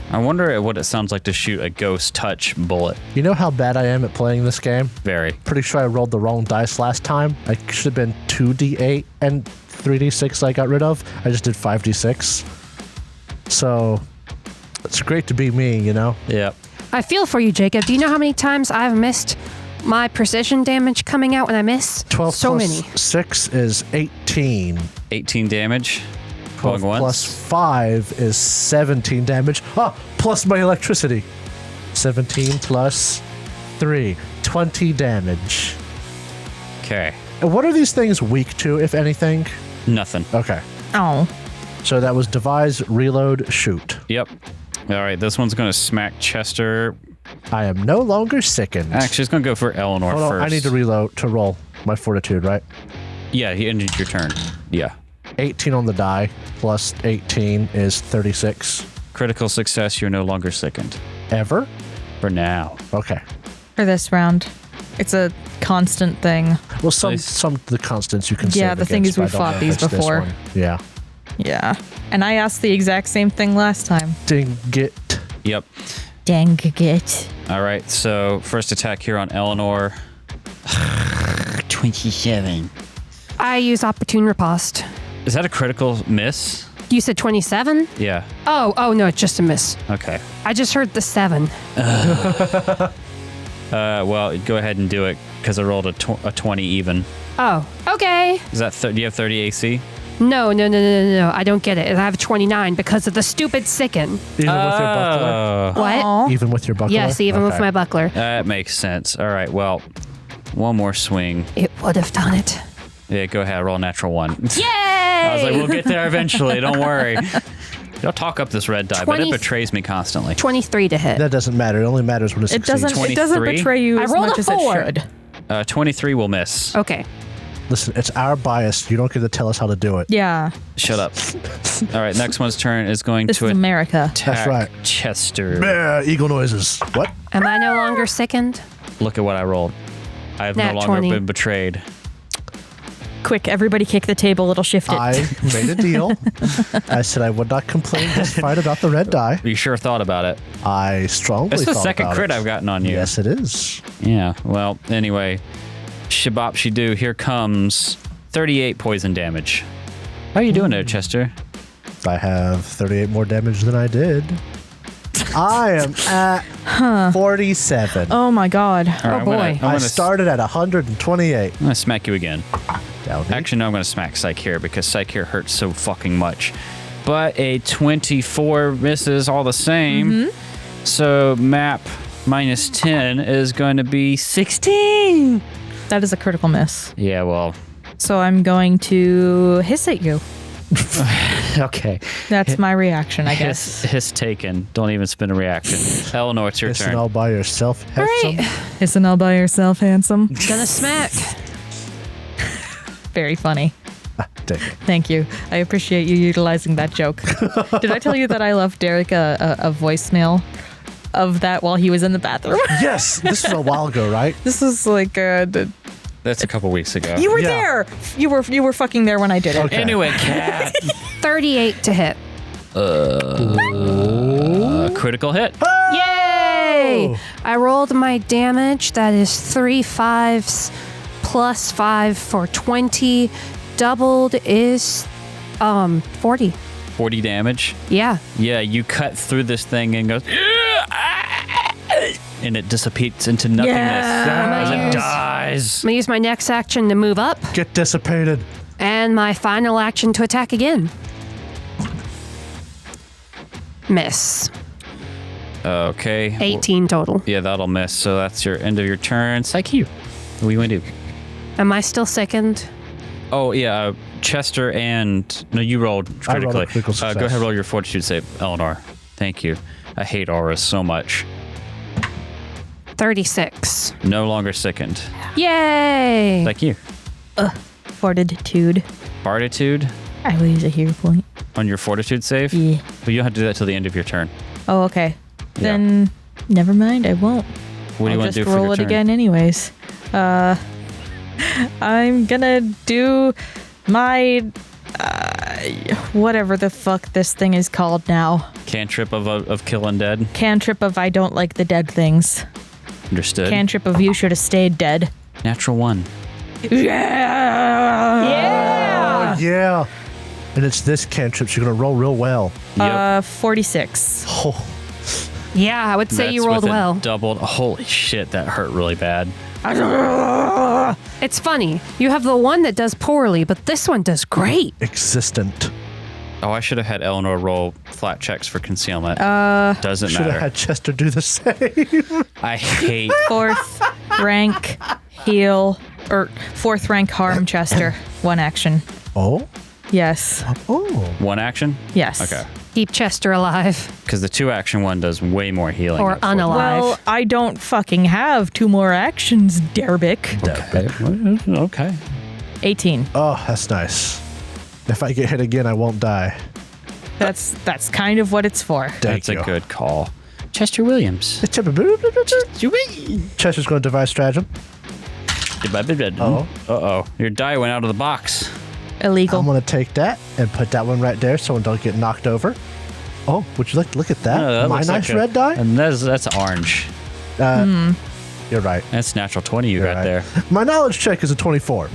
I wonder what it sounds like to shoot a ghost touch bullet.
You know how bad I am at playing this game?
Very.
Pretty sure I rolled the wrong dice last time. I should have been 2d8 and 3d6 I got rid of. I just did 5d6. So it's great to be me, you know?
Yep.
I feel for you, Jacob. Do you know how many times I've missed my precision damage coming out when I miss?
12
so
plus
many.
6 is 18.
18 damage.
12
Going
plus
once.
5 is 17 damage. Plus my electricity. 17 plus 3. 20 damage.
Okay.
And what are these things weak to, if anything?
Nothing.
Okay.
Oh.
So that was devise, reload, shoot.
Yep. All right. This one's going to smack Chester.
I am no longer sickened.
Actually, it's going to go for Eleanor
Hold on,
first.
I need to reload to roll my fortitude, right?
Yeah, you ended your turn. Yeah.
18 on the die plus 18 is 36.
Critical success. You're no longer sickened.
Ever?
For now.
Okay.
For this round. It's a constant thing.
Well, some
Nice.
of the constants you can
Yeah,
save
the thing
against,
is we
but I don't
fought
know if
these
it's this
before.
one. Yeah.
Yeah. And I asked the exact same thing last time.
Ding it.
Yep.
Dang it.
All right. So first attack here on Eleanor. 27.
I use opportune riposte.
Is that a critical miss?
You said 27?
Yeah.
Oh no, it's just a miss.
Okay.
I just heard the 7.
Well, go ahead and do it because I rolled a 20 even.
Oh, okay.
Is that do you have 30 AC?
No. I don't get it. I have 29 because of the stupid sicken.
Even with your buckler?
Oh,
What?
Aw.
Even with your buckler?
Yes, even with
Okay.
my buckler.
that makes sense. All right. Well, one more swing.
It would have done it.
Yeah, go ahead. Roll a natural 1.
Yay!
I was like, we'll get there eventually. Don't worry. Don't talk up this red die, but it
20
betrays me constantly.
23 to hit.
That doesn't matter. It only matters when it
It
succeeds.
doesn't. It doesn't
23?
betray you
I
as
rolled
much
a
as it
4.
should.
23 will miss.
Okay.
Listen, it's our bias. You don't get to tell us how to do it.
Yeah.
Shut up. All right, next one's turn is going
This
to
is America.
attack
That's right.
Chester.
Yeah, eagle noises. What?
Am I no longer sickened?
Look at what I rolled. I have
Nat
no longer
20.
been betrayed.
Quick, everybody kick the table. It'll shift it.
I made a deal. I said I would not complain this fight about the red die.
You sure thought about it.
I strongly
That's the
thought
second
about
crit
it.
I've gotten on you.
Yes, it is.
Yeah, well, anyway. Shabop she do. Here comes 38 poison damage. How are you doing there, Chester?
I have 38 more damage than I did. I am at 47.
Oh my god.
All right,
Oh,
I'm gonna-
boy.
I'm
I
gonna
started at 128.
I'm gonna smack you again.
Down
Actually, no, I'm gonna smack Psyche because Psyche hurts so fucking much. But a 24 misses all the same. So map minus 10 is going to be 16.
That is a critical miss.
Yeah, well,
So I'm going to hiss at you.
okay.
That's my reaction, I guess.
Hiss taken. Don't even spin a reaction. Eleanor, it's your
Listen
turn.
all by yourself.
All right.
handsome.
Hissing all by yourself, handsome.
Gonna smack.
Very funny.
Dang it.
Thank you. I appreciate you utilizing that joke. Did I tell you that I left Derek a voicemail of that while he was in the bathroom?
Yes, this was a while ago, right?
This was like
That's a couple weeks ago.
you were
Yeah.
there. You were fucking there when I did it.
Okay.
Anyway, cat.
38 to hit.
Critical hit.
Yay! I rolled my damage. That is 3 5s plus 5 for 20. Doubled is 40.
40 damage.
Yeah.
Yeah, you cut through this thing and goes, and it dissipates into nothingness as it dies.
I'm gonna use my next action to move up,
Get dissipated.
and my final action to attack again. Miss.
Okay.
18 total.
Yeah, that'll miss. So that's your end of your turn. Psyche. What are you going to do?
Am I still sickened?
Oh, yeah. Chester and... No, you rolled
I rolled
critically.
a critical
Go
success.
ahead, roll your fortitude save, Eleanor. Thank you. I hate auras so much.
36.
No longer sickened.
Yay!
Like you.
Fortitude.
Fortitude
I will use a hero point.
on your fortitude save?
Yeah.
But you don't have to do that till the end of your turn.
Oh, okay.
Yeah.
Then never mind. I won't.
What do you
I'll
want to
just
do for
roll
your
it
turn?
again, anyways. I'm gonna do my whatever the fuck this thing is called now.
Cantrip of kill undead.
Cantrip of I don't like the dead things.
Understood.
Cantrip of you should have stayed dead.
Natural 1.
Yeah.
Oh, yeah. And it's this cantrip. So you're going to roll real well.
Yep.
46.
Oh,
Yeah, I would say
That's
you rolled
with it
well.
Doubled. Holy shit, that hurt really bad.
It's funny. You have the one that does poorly, but this one does great.
existent.
Oh, I should have had Eleanor roll flat checks for concealment. Doesn't
Should have
matter.
had Chester do the same.
I hate.
4th rank heal or 4th rank harm Chester. One action.
Oh?
Yes.
Oh.
One action?
Yes.
Okay.
Keep Chester alive.
Because the 2 action one does way more healing.
Or
unfortunately.
unalive.
Well, I don't fucking have 2 more actions, Derbick.
Okay.
18.
Oh, that's nice. If I get hit again, I won't die.
That's kind of what it's for.
Thank
That's
you.
a good call. Chester Williams.
Chester's going to devise stratagem.
Uh oh. Your die went out of the box.
Illegal.
I'm going to take that and put that one right there so one don't get knocked over. Oh, would you look at that?
Oh, that
My
looks
nice
like a-
red die?
And that's orange.
You're right.
That's natural 20 you
You're
got
right.
there.
My knowledge check is a 24.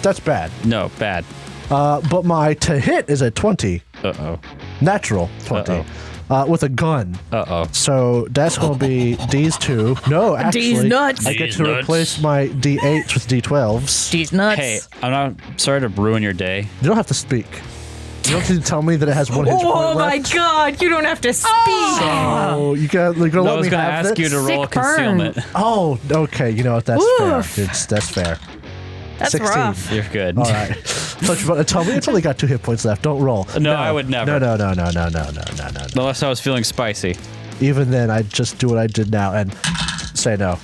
That's bad.
No, bad.
But my to hit is a 20.
Uh-oh.
Natural 20. With a gun.
Uh-oh.
So that's going to be D's 2. No, actually.
D's nuts.
I get
D's
to
nuts.
replace my D8s with D12s.
These nuts.
Hey, I'm not sorry to ruin your day.
You don't have to speak. You don't have to tell me that it has 1 hit
Oh
point
my
left.
god, you don't have to speak.
Oh, you got to
I
let
was
me
going to
have
ask
this?
you to roll a
Sick burn.
concealment.
Oh, okay. You know what? That's
Oof.
fair. That's fair.
That's
16.
rough.
You're good.
All right. Thought you were about to tell me it's only got 2 hit points left. Don't roll.
No, I would never.
No.
Unless I was feeling spicy.
Even then, I'd just do what I did now and say no.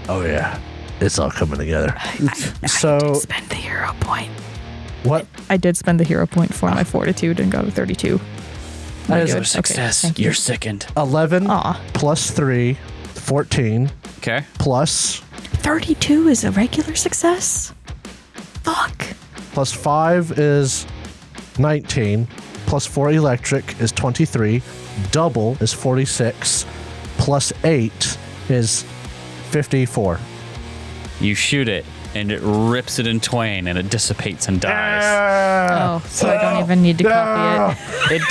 Oh, yeah. It's all coming together. So,
Spend the hero point.
what?
I did spend the hero point for my fortitude and got a 32.
That is
good.
a
Okay,
Success.
thank you.
You're sickened.
11
Aw.
plus 3, 14,
Okay.
plus
32 is a regular success? Fuck.
5 is 19, plus 4 electric is 23, double is 46, plus 8 is 54.
You shoot it. and it rips it in twain, and it dissipates and dies.
Oh, so I don't even need to copy it.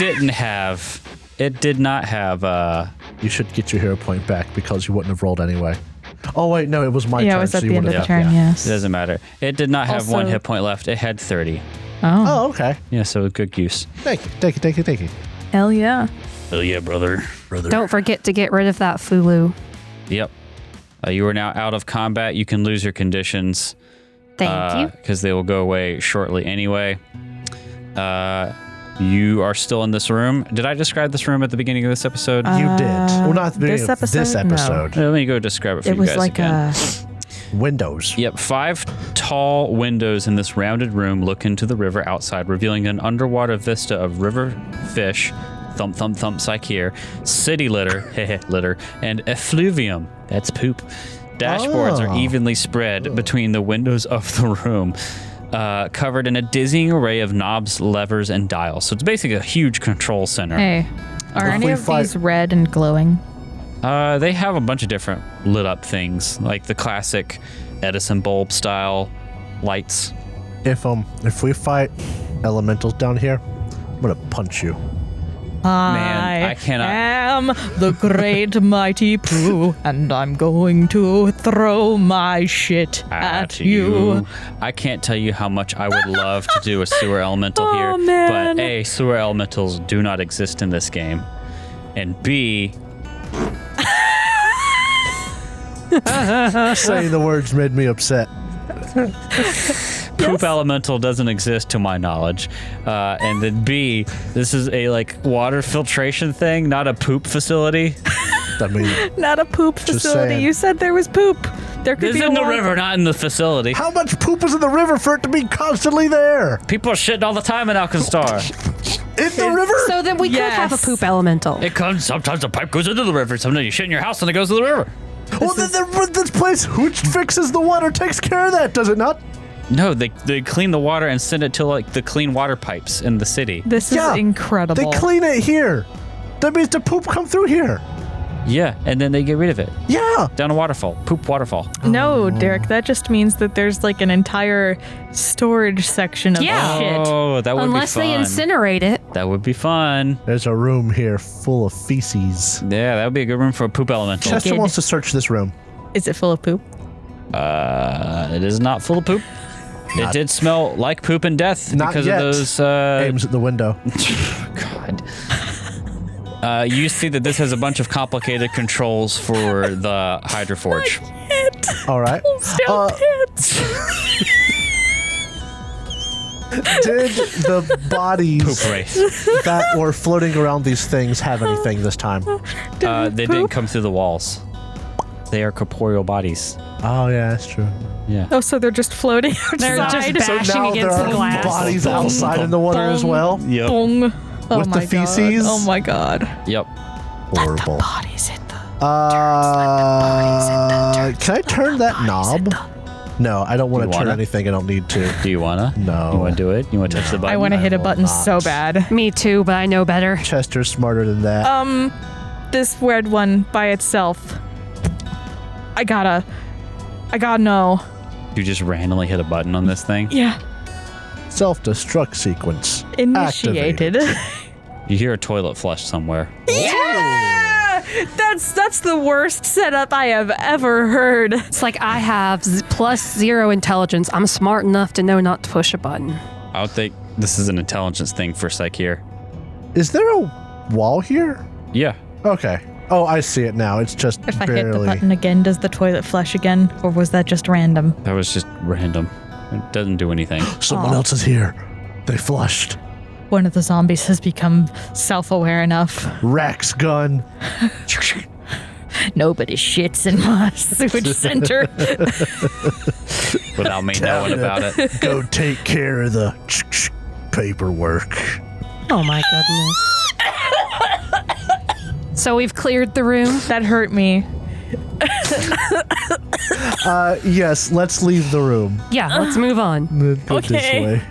It did not have.
You should get your hero point back because you wouldn't have rolled anyway. Oh wait, no, it was my turn.
Yeah, it was at
so
the
you
end of
wouldn't
the
have.
turn, yes.
It doesn't matter. It did not have
Also-
1 hit point left. It had 30.
Oh,
Oh, okay.
Yeah, so good use.
Thank you.
hell yeah.
Oh yeah, brother.
Don't forget to get rid of that Fulu.
Yep. You are now out of combat. You can lose your conditions.
Thank you.
Because they will go away shortly anyway. You are still in this room. Did I describe this room at the beginning of this episode?
You did. Well, not at the beginning
this
of this
episode? No.
episode.
Let me go describe it for
It
you
was
guys
like
again.
Windows.
Yep, 5 tall windows in this rounded room look into the river outside, revealing an underwater vista of river fish, thump, thump, thump, psych here, city litter, litter, and effluvium, that's poop. Dashboards are evenly spread between the windows of the room, covered in a dizzying array of knobs, levers, and dials. So it's basically a huge control center.
Hey, are
If
any
we
of
fight-
these red and glowing?
They have a bunch of different lit up things, like the classic Edison bulb style lights.
If we fight elementals down here, I'm gonna punch you.
Man, I cannot.
am the great mighty Pooh, and I'm going to throw my shit at you.
I can't tell you how much I would love to do a sewer elemental
Oh,
here,
man.
but A, sewer elementals do not exist in this game, and B,
Saying the words made me upset.
poop elemental doesn't exist to my knowledge, and then B, this is a like water filtration thing, not a poop facility.
I mean,
Not a poop facility.
saying.
You said there was poop. There could
It's
be
in the
a
river, not in the facility.
how much poop is in the river for it to be constantly there?
People are shitting all the time in Alkenstar.
In the river?
So then we could have a
Yes.
poop elemental.
It comes. Sometimes the pipe goes into the river. Sometimes you shit in your house and it goes to the river.
Well, then this place, who fixes the water, takes care of that, does it not?
No, they clean the water and send it to like the clean water pipes in the city.
This is
Yeah,
incredible.
They clean it here. That means the poop come through here.
Yeah, and then they get rid of it
Yeah.
down a waterfall, poop waterfall.
No, Derek, that just means that there's like an entire storage section of
Yeah.
shit.
Oh, that would
Unless
be
they
fun.
incinerate it.
That would be fun.
There's a room here full of feces.
Yeah, that would be a good room for a poop elemental.
Chester
Good.
wants to search this room.
Is it full of poop?
It is not full of poop. It did smell like poop and death
Not
because
yet.
of those.
Aims at the window.
God. You see that this has a bunch of complicated controls for the Hydroforge.
All right.
Still hits.
Did the bodies
Poop race.
that were floating around these things have anything this time?
They didn't come through the walls. They are corporeal bodies.
Oh, yeah, that's true.
Yeah.
Oh, so they're just floating
They're
outside.
just
So
bashing
now there
against the
are
glass.
bodies outside in the water as well.
Yep.
Bong. Oh
With the
my
feces?
God. Oh my god.
Yep.
Horrible.
Bodies hit the.
Can I turn that knob? No, I don't want
You
to turn
wanna?
anything. I don't need to.
Do you wanna?
No.
You wanna do it? You wanna touch the button?
I want to hit a
will
button
not.
so bad.
Me too, but I know better.
Chester's smarter than that.
This red one by itself. I gotta know.
You just randomly hit a button on this thing.
Yeah.
Self-destruct sequence.
Initiated.
You hear a toilet flush somewhere.
Yeah! That's the worst setup I have ever heard.
It's like I have +0 intelligence. I'm smart enough to know not to push a button.
I would think this is an intelligence thing for Psyche.
Is there a wall here?
Yeah.
Okay. Oh, I see it now. It's just
If I
barely.
hit the button again, does the toilet flush again? Or was that just random?
That was just random. It doesn't do anything.
Someone else is here. They flushed.
One of the zombies has become self-aware enough.
Rax gun.
Nobody shits in my sewage center.
Without me knowing about it.
Go take care of the paperwork.
Oh my goodness. So we've cleared the room.
That hurt me.
Yes, let's leave the room.
Yeah, let's move on.
Go this way.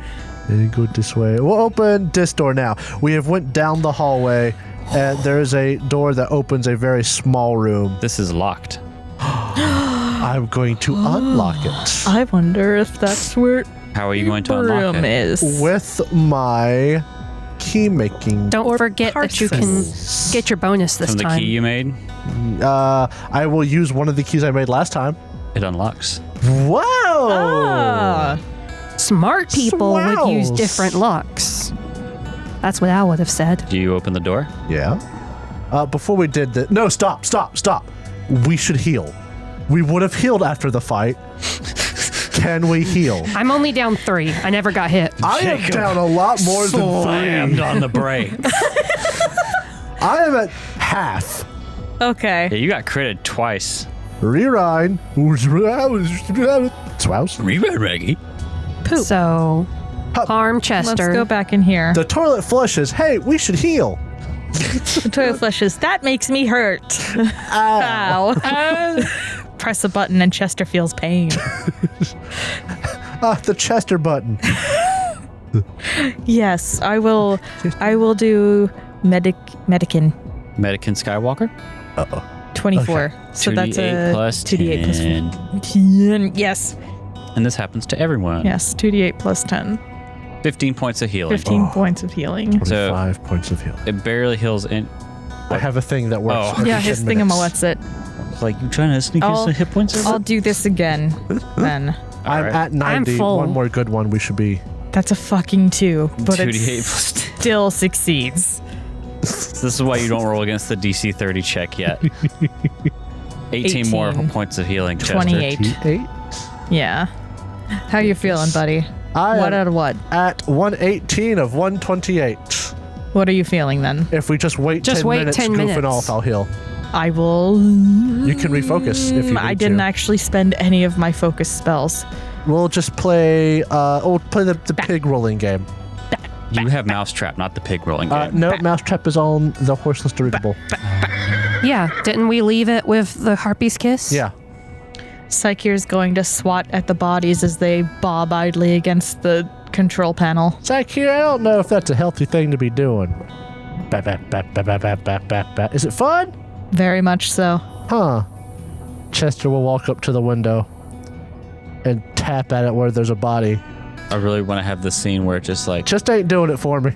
Go this way. We'll open this door now. We have went down the hallway, and there is a door that opens a very small room.
This is locked.
I I'm going to unlock it
I wonder if that's where
How are you going to unlock
room
it?
is.
with my key making.
Don't forget that you can
parses.
get your bonus this
From the
time.
key you made,
I will use one of the keys I made last time.
it unlocks.
Whoa!
Ah.
Smart people would use
Swows.
different locks. That's what I would have said.
Do you open the door?
Yeah. Before we did that, no, stop. We should heal. We would have healed after the fight. Can we heal?
I'm only down 3. I never got hit.
I am down a lot more than 3.
on the brakes.
I am at half.
Okay.
Yeah, you got critted twice.
Rewind. Swouse.
Rebound, Reggie.
Poop.
So, harm
Let's
Chester.
go back in here.
The toilet flushes. Hey, we should heal.
The toilet flushes. That makes me hurt. Ow. Press a button and Chester feels pain.
The Chester button.
Yes, I will do Medicin
Medican Skywalker.
24. So that's
2d8
a
plus
2d8 plus
10.
10. Yes.
And this happens to everyone.
Yes, 2d8 plus 10.
15 points of healing.
15 points of healing.
So-
5 points of healing.
It barely heals in.
I have a thing that works.
Oh.
every
Yeah, his
10 minutes.
thingamalets it.
Like, you trying to sneak in
I'll-
some hit points?
I'll do this again then.
I'm
Alright.
at 90.
full.
One more good one. We should be.
That's a fucking 2, but
2d8
it
plus 10.
still succeeds.
This is why you don't roll against the DC 30 check yet. 18 more
18.
points of healing, Chester.
28.
8.
Yeah. How you feeling, buddy?
I
What
am
out of what?
at 118 of 128.
What are you feeling then?
If we just wait
Just
10
wait
minutes
10
goofing
minutes.
off, I'll heal.
I will.
You can refocus if you need
I didn't
to.
actually spend any of my focus spells.
We'll just play. We'll play the pig rolling game.
You have Mousetrap, not the pig rolling game.
No, Mousetrap is on the horseless dirigible.
Yeah, didn't we leave it with the Harpy's Kiss?
Yeah.
Psycheer's going to swat at the bodies as they bob idly against the control panel.
Zach here, I don't know if that's a healthy thing to be doing. Is it fun?
Very much so.
Huh. Chester will walk up to the window and tap at it where there's a body.
I really want to have the scene where it just like
Just ain't doing it for me.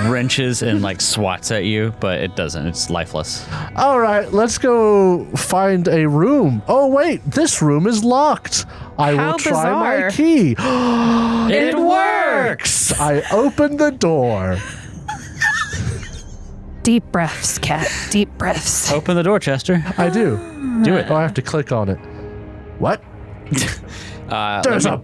wrenches and like swats at you, but it doesn't. It's lifeless.
All right, let's go find a room. Oh, wait, this room is locked. I
How
will try my
bizarre.
key.
It works!
I open the door.
Deep breaths, cat. Deep breaths.
Open the door, Chester.
I do.
Do it.
Oh, I have to click on it. What? There's
let
a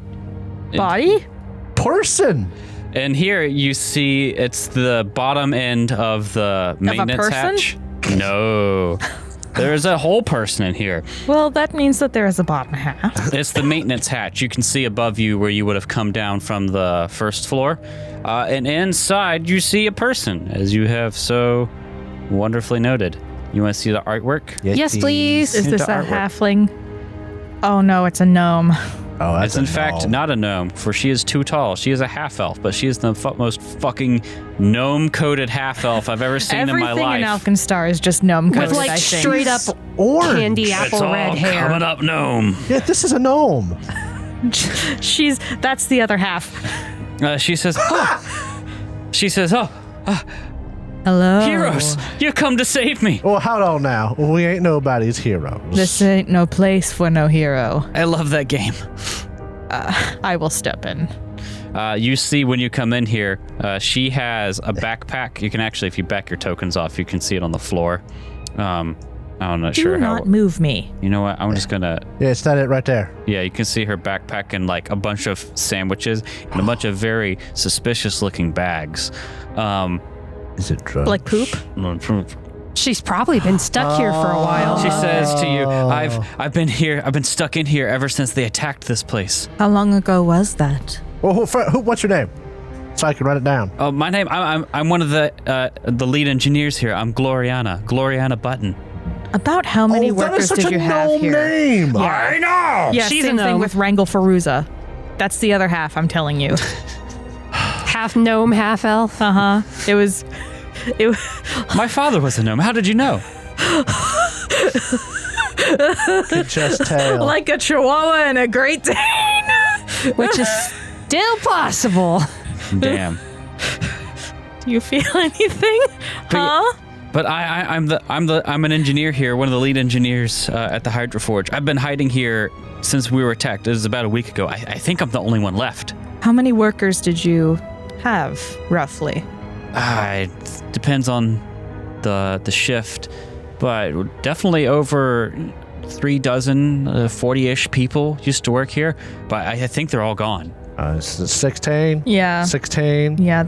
Body?
person.
And here you see it's the bottom end of the maintenance
person?
hatch. No. There's a whole person in here.
Well, that means that there is a bottom half.
It's the maintenance hatch. You can see above you where you would have come down from the first floor. And inside you see a person, as you have so wonderfully noted. You want to see the artwork?
Yes, please.
Is this
Into
a
artwork.
halfling? Oh no, it's a gnome.
Oh, that's
It's in fact not a gnome, for she is too tall. She is a half-elf, but she is the most fucking gnome-coated half-elf I've ever seen in my
Everything
life.
in Alkenstar is just gnome coded,
With like
I think.
straight up
orange.
candy apple red hair.
coming up gnome.
Yeah, this is a gnome.
That's the other half.
She says, oh,
Hello.
heroes, you come to save me.
Well, hold on now. We ain't nobody's heroes.
This ain't no place for no hero.
I love that game.
I will step in.
You see when you come in here, she has a backpack. You can actually, if you back your tokens off, you can see it on the floor. I'm not
Do
sure how.
not move me.
You know what? I'm just gonna.
Yeah, it's that it right there.
Yeah, you can see her backpack and like a bunch of sandwiches and a bunch of very suspicious-looking bags.
Is it drugs?
Like poop?
She's probably been stuck here for a while.
She says to you, "I've been here. I've been stuck in here ever since they attacked this place."
How long ago was that?
Well, what's your name? So I can write it down.
Oh, my name. I'm one of the lead engineers here. I'm Gloriana Button.
About how many
that is
workers
such
did
a
you have
gnome
here?
name.
I know.
Yeah,
She's
same
a
thing
gnome.
with Wrangle Feruza. That's the other half, I'm telling you.
Half gnome, half elf.
It was
My father was a gnome. How did you know?
Could just tell.
Like a Chihuahua and a Great Dane.
Which is still possible.
Damn.
Do you feel anything? Huh?
But I'm an engineer here, one of the lead engineers at the Hydroforge. I've been hiding here since we were attacked. It was about a week ago. I think I'm the only one left.
How many workers did you have, roughly?
It depends on the shift, but definitely over 3 dozen, 40-ish people used to work here. But I think they're all gone.
16?
Yeah.
16?
Yeah.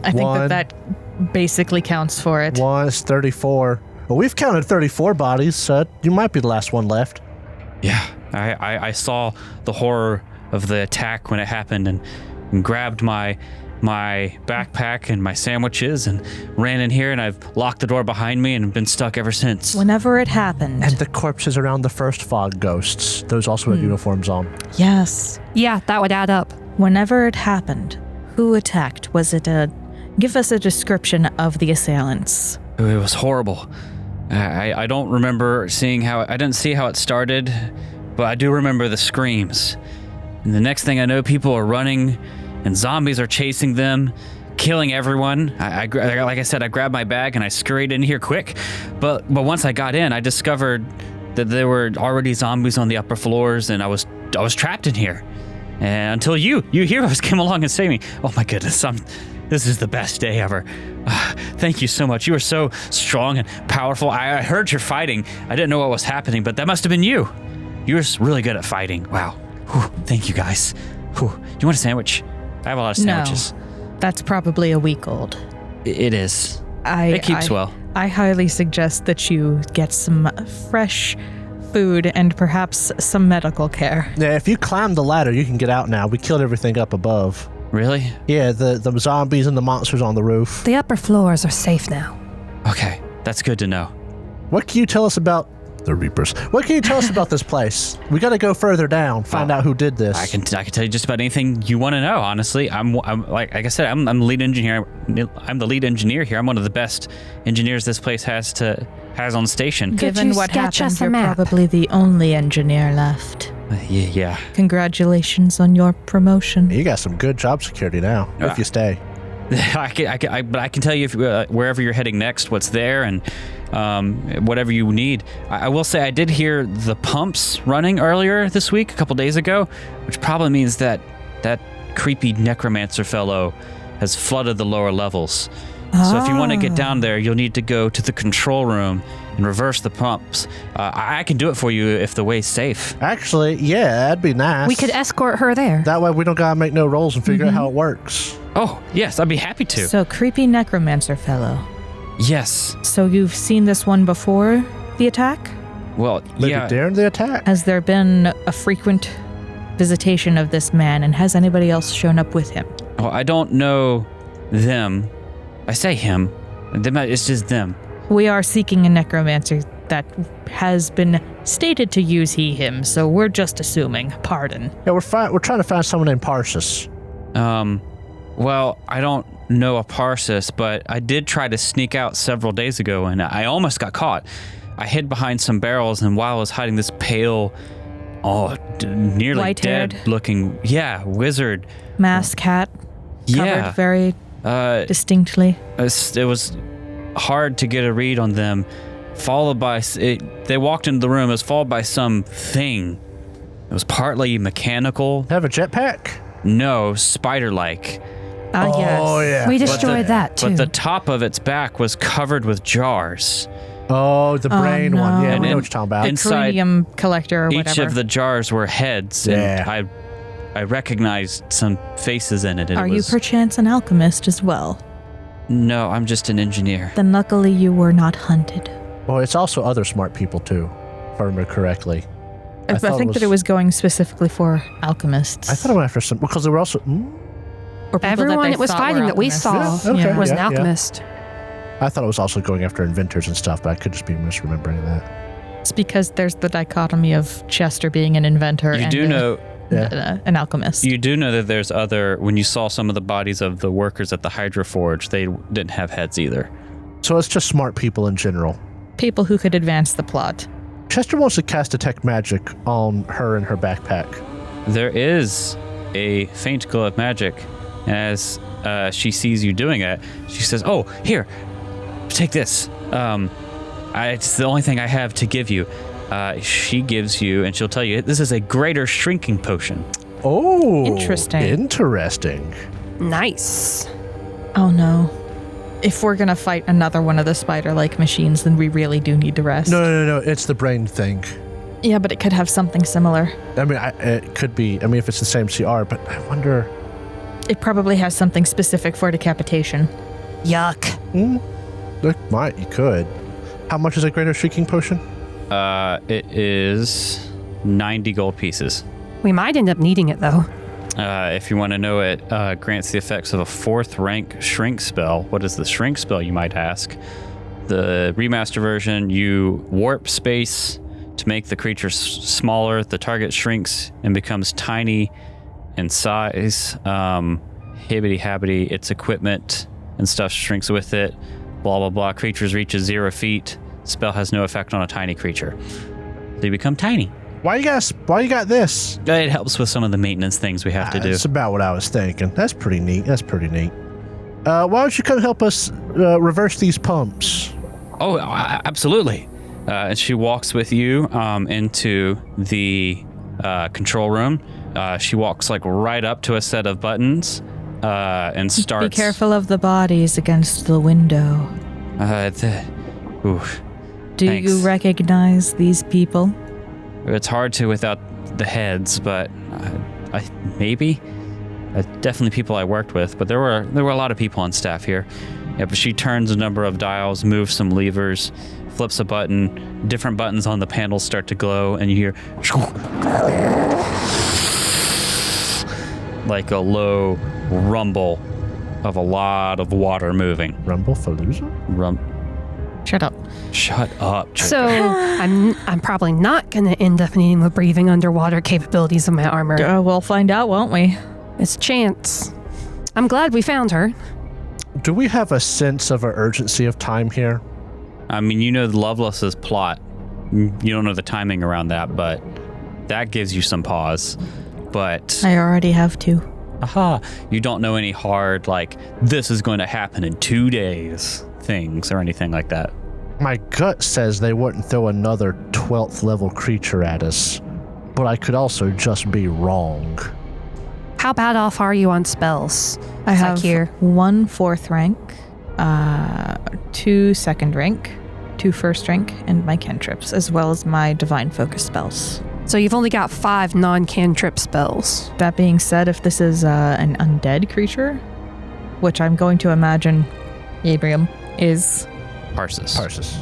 I think
One.
that basically counts for it.
One is 34. Well, we've counted 34 bodies, so you might be the last one left.
Yeah, I saw the horror of the attack when it happened and grabbed my backpack and my sandwiches and ran in here, and I've locked the door behind me and have been stuck ever since.
Whenever it happened.
And the corpses around the first fog ghosts. Those also have uniforms on.
Yes.
Yeah, that would add up.
Whenever it happened, who attacked? Was it Give us a description of the assailants.
It was horrible. I don't remember seeing I didn't see how it started, but I do remember the screams. And the next thing I know, people are running and zombies are chasing them, killing everyone. Like I said, I grabbed my bag and I scurried in here quick. But once I got in, I discovered that there were already zombies on the upper floors, and I was trapped in here. And until you heroes came along and saved me. Oh my goodness, this is the best day ever. Thank you so much. You were so strong and powerful. I heard you're fighting. I didn't know what was happening, but that must have been you. You were really good at fighting. Wow. Whew, thank you, guys. Whew. You want a sandwich? I have a lot of sandwiches.
No, that's probably a week old.
It is. It keeps well.
I highly suggest that you get some fresh food and perhaps some medical care.
Yeah, if you climb the ladder, you can get out now. We killed everything up above.
Really?
Yeah, the zombies and the monsters on the roof.
The upper floors are safe now.
Okay, that's good to know.
What can you tell us about the Reapers? What can you tell us about this place? We got to go further down, find out who did this.
I can tell you just about anything you want to know. Honestly, I'm like I said, I'm the lead engineer. I'm the lead engineer here. I'm one of the best engineers this place has on station.
Given what
sketch
happened,
us a
you're
map?
probably the only engineer left.
Yeah.
Congratulations on your promotion.
You got some good job security now, if you stay.
But I can tell you if wherever you're heading next, what's there, and whatever you need. I will say I did hear the pumps running earlier this week, a couple days ago, which probably means that creepy necromancer fellow has flooded the lower levels. So if you want to get down there, you'll need to go to the control room and reverse the pumps. I can do it for you if the way's safe.
Actually, yeah, that'd be nice.
We could escort her there.
That way we don't gotta make no rolls and figure out how it works.
Oh, yes, I'd be happy to.
So, creepy necromancer fellow.
Yes.
So you've seen this one before the attack?
Well,
Maybe
yeah.
during the attack?
Has there been a frequent visitation of this man, and has anybody else shown up with him?
Well, I don't know them. I say him. It's just them.
We are seeking a necromancer that has been stated to use he, him, so we're just assuming. Pardon.
Yeah, we're trying to find someone named Parsis.
Well, I don't know a Parsis, but I did try to sneak out several days ago, and I almost got caught. I hid behind some barrels, and while I was hiding, this pale, nearly
White-haired?
dead-looking, wizard.
Masked hat.
Yeah.
Covered very distinctly.
It was hard to get a read on them. Followed by, they walked into the room. It was followed by something. It was partly mechanical.
Have a jetpack?
No, spider-like.
Yes.
Oh, yeah.
We destroyed that too.
But the top of its back was covered with jars.
Oh, the brain
no.
one. Yeah,
And
we know
in-
what you're talking about.
inside
Tritium collector or
Each
whatever.
of the jars were heads,
Yeah.
and I recognized some faces in it. And
Are
it
you
was,
perchance an alchemist as well?
No, I'm just an engineer.
Then luckily you were not hunted.
Well, it's also other smart people, too, if I remember correctly.
I
thought
think that it was going specifically for alchemists.
I thought it went after some... Because they were also...
Or people
Everyone
they
that was
thought
fighting
were
that we
alchemists.
saw
Yeah, okay.
was an
Yeah, yeah.
alchemist.
I thought it was also going after inventors and stuff, but I could just be misremembering that.
It's because there's the dichotomy of Chester being an inventor
You
and
do know.
an alchemist.
You do know that there's other. When you saw some of the bodies of the workers at the Hydroforge, they didn't have heads either.
So it's just smart people in general.
People who could advance the plot.
Chester wants to cast Detect Magic on her and her backpack.
There is a faint glow of magic. As she sees you doing it, she says, "Oh, here, take this. It's the only thing I have to give you." She gives you, and she'll tell you, this is a greater shrinking potion.
Oh,
Interesting.
Interesting.
Nice.
Oh no. If we're gonna fight another one of the spider-like machines, then we really do need to rest.
No. It's the brain thing.
Yeah, but it could have something similar.
I mean, it could be. I mean, if it's the same CR, but I wonder.
It probably has something specific for decapitation.
Yuck.
You could. How much is a greater shrieking potion?
It is 90 gold pieces.
We might end up needing it, though.
If you want to know, it grants the effects of a 4th rank shrink spell. What is the shrink spell, you might ask? The remaster version, you warp space to make the creature smaller. The target shrinks and becomes tiny in size. Hibbity-habbity, its equipment and stuff shrinks with it. Blah, blah, blah. Creatures reaches 0 feet. Spell has no effect on a tiny creature. They become tiny.
Why you got this?
It helps with some of the maintenance things we have to do.
That's about what I was thinking. That's pretty neat. Why don't you come help us reverse these pumps?
Oh, absolutely. And she walks with you into the control room. She walks like right up to a set of buttons and starts.
Be careful of the bodies against the window. Do
Thanks.
you recognize these people?
It's hard to without the heads, but maybe. Definitely people I worked with, but there were a lot of people on staff here. Yeah, but she turns a number of dials, moves some levers, flips a button. Different buttons on the panels start to glow, and you hear like a low rumble of a lot of water moving.
Rumblepalooza?
Shut up.
Shut up. Jacob.
So I'm probably not going to end up needing the breathing underwater capabilities of my armor.
We'll find out, won't we?
It's a chance. I'm glad we found her.
Do we have a sense of an urgency of time here?
I mean, you know Lovelace's plot. You don't know the timing around that, but that gives you some pause. But
I already have two.
You don't know any hard, like, this is going to happen in 2 days things or anything like that.
My gut says they wouldn't throw another 12th level creature at us, but I could also just be wrong.
How bad off are you on spells?
I have
here.
1 4th rank, 2 2nd rank, 2 1st rank, and my cantrips, as well as my divine focus spells.
So you've only got 5 non-cantrip spells.
That being said, if this is an undead creature, which I'm going to imagine Abrium is...
Parsis.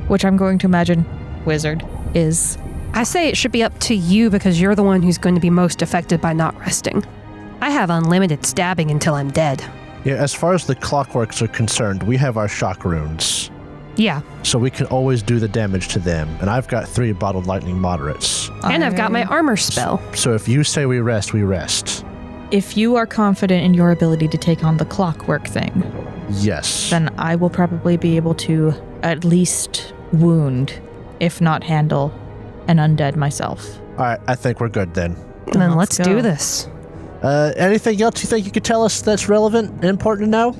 Which I'm going to imagine Wizard is...
I say it should be up to you because you're the one who's going to be most affected by not resting. I have unlimited stabbing until I'm dead.
Yeah, as far as the clockworks are concerned, we have our shock runes.
Yeah.
So we can always do the damage to them, and I've got 3 bottled lightning moderates.
And I've got my armor spell.
So if you say we rest, we rest.
If you are confident in your ability to take on the clockwork thing,
yes,
then I will probably be able to at least wound, if not handle, an undead myself.
All right, I think we're good then.
Then let's
go.
do this.
Anything else you think you could tell us that's relevant and important to know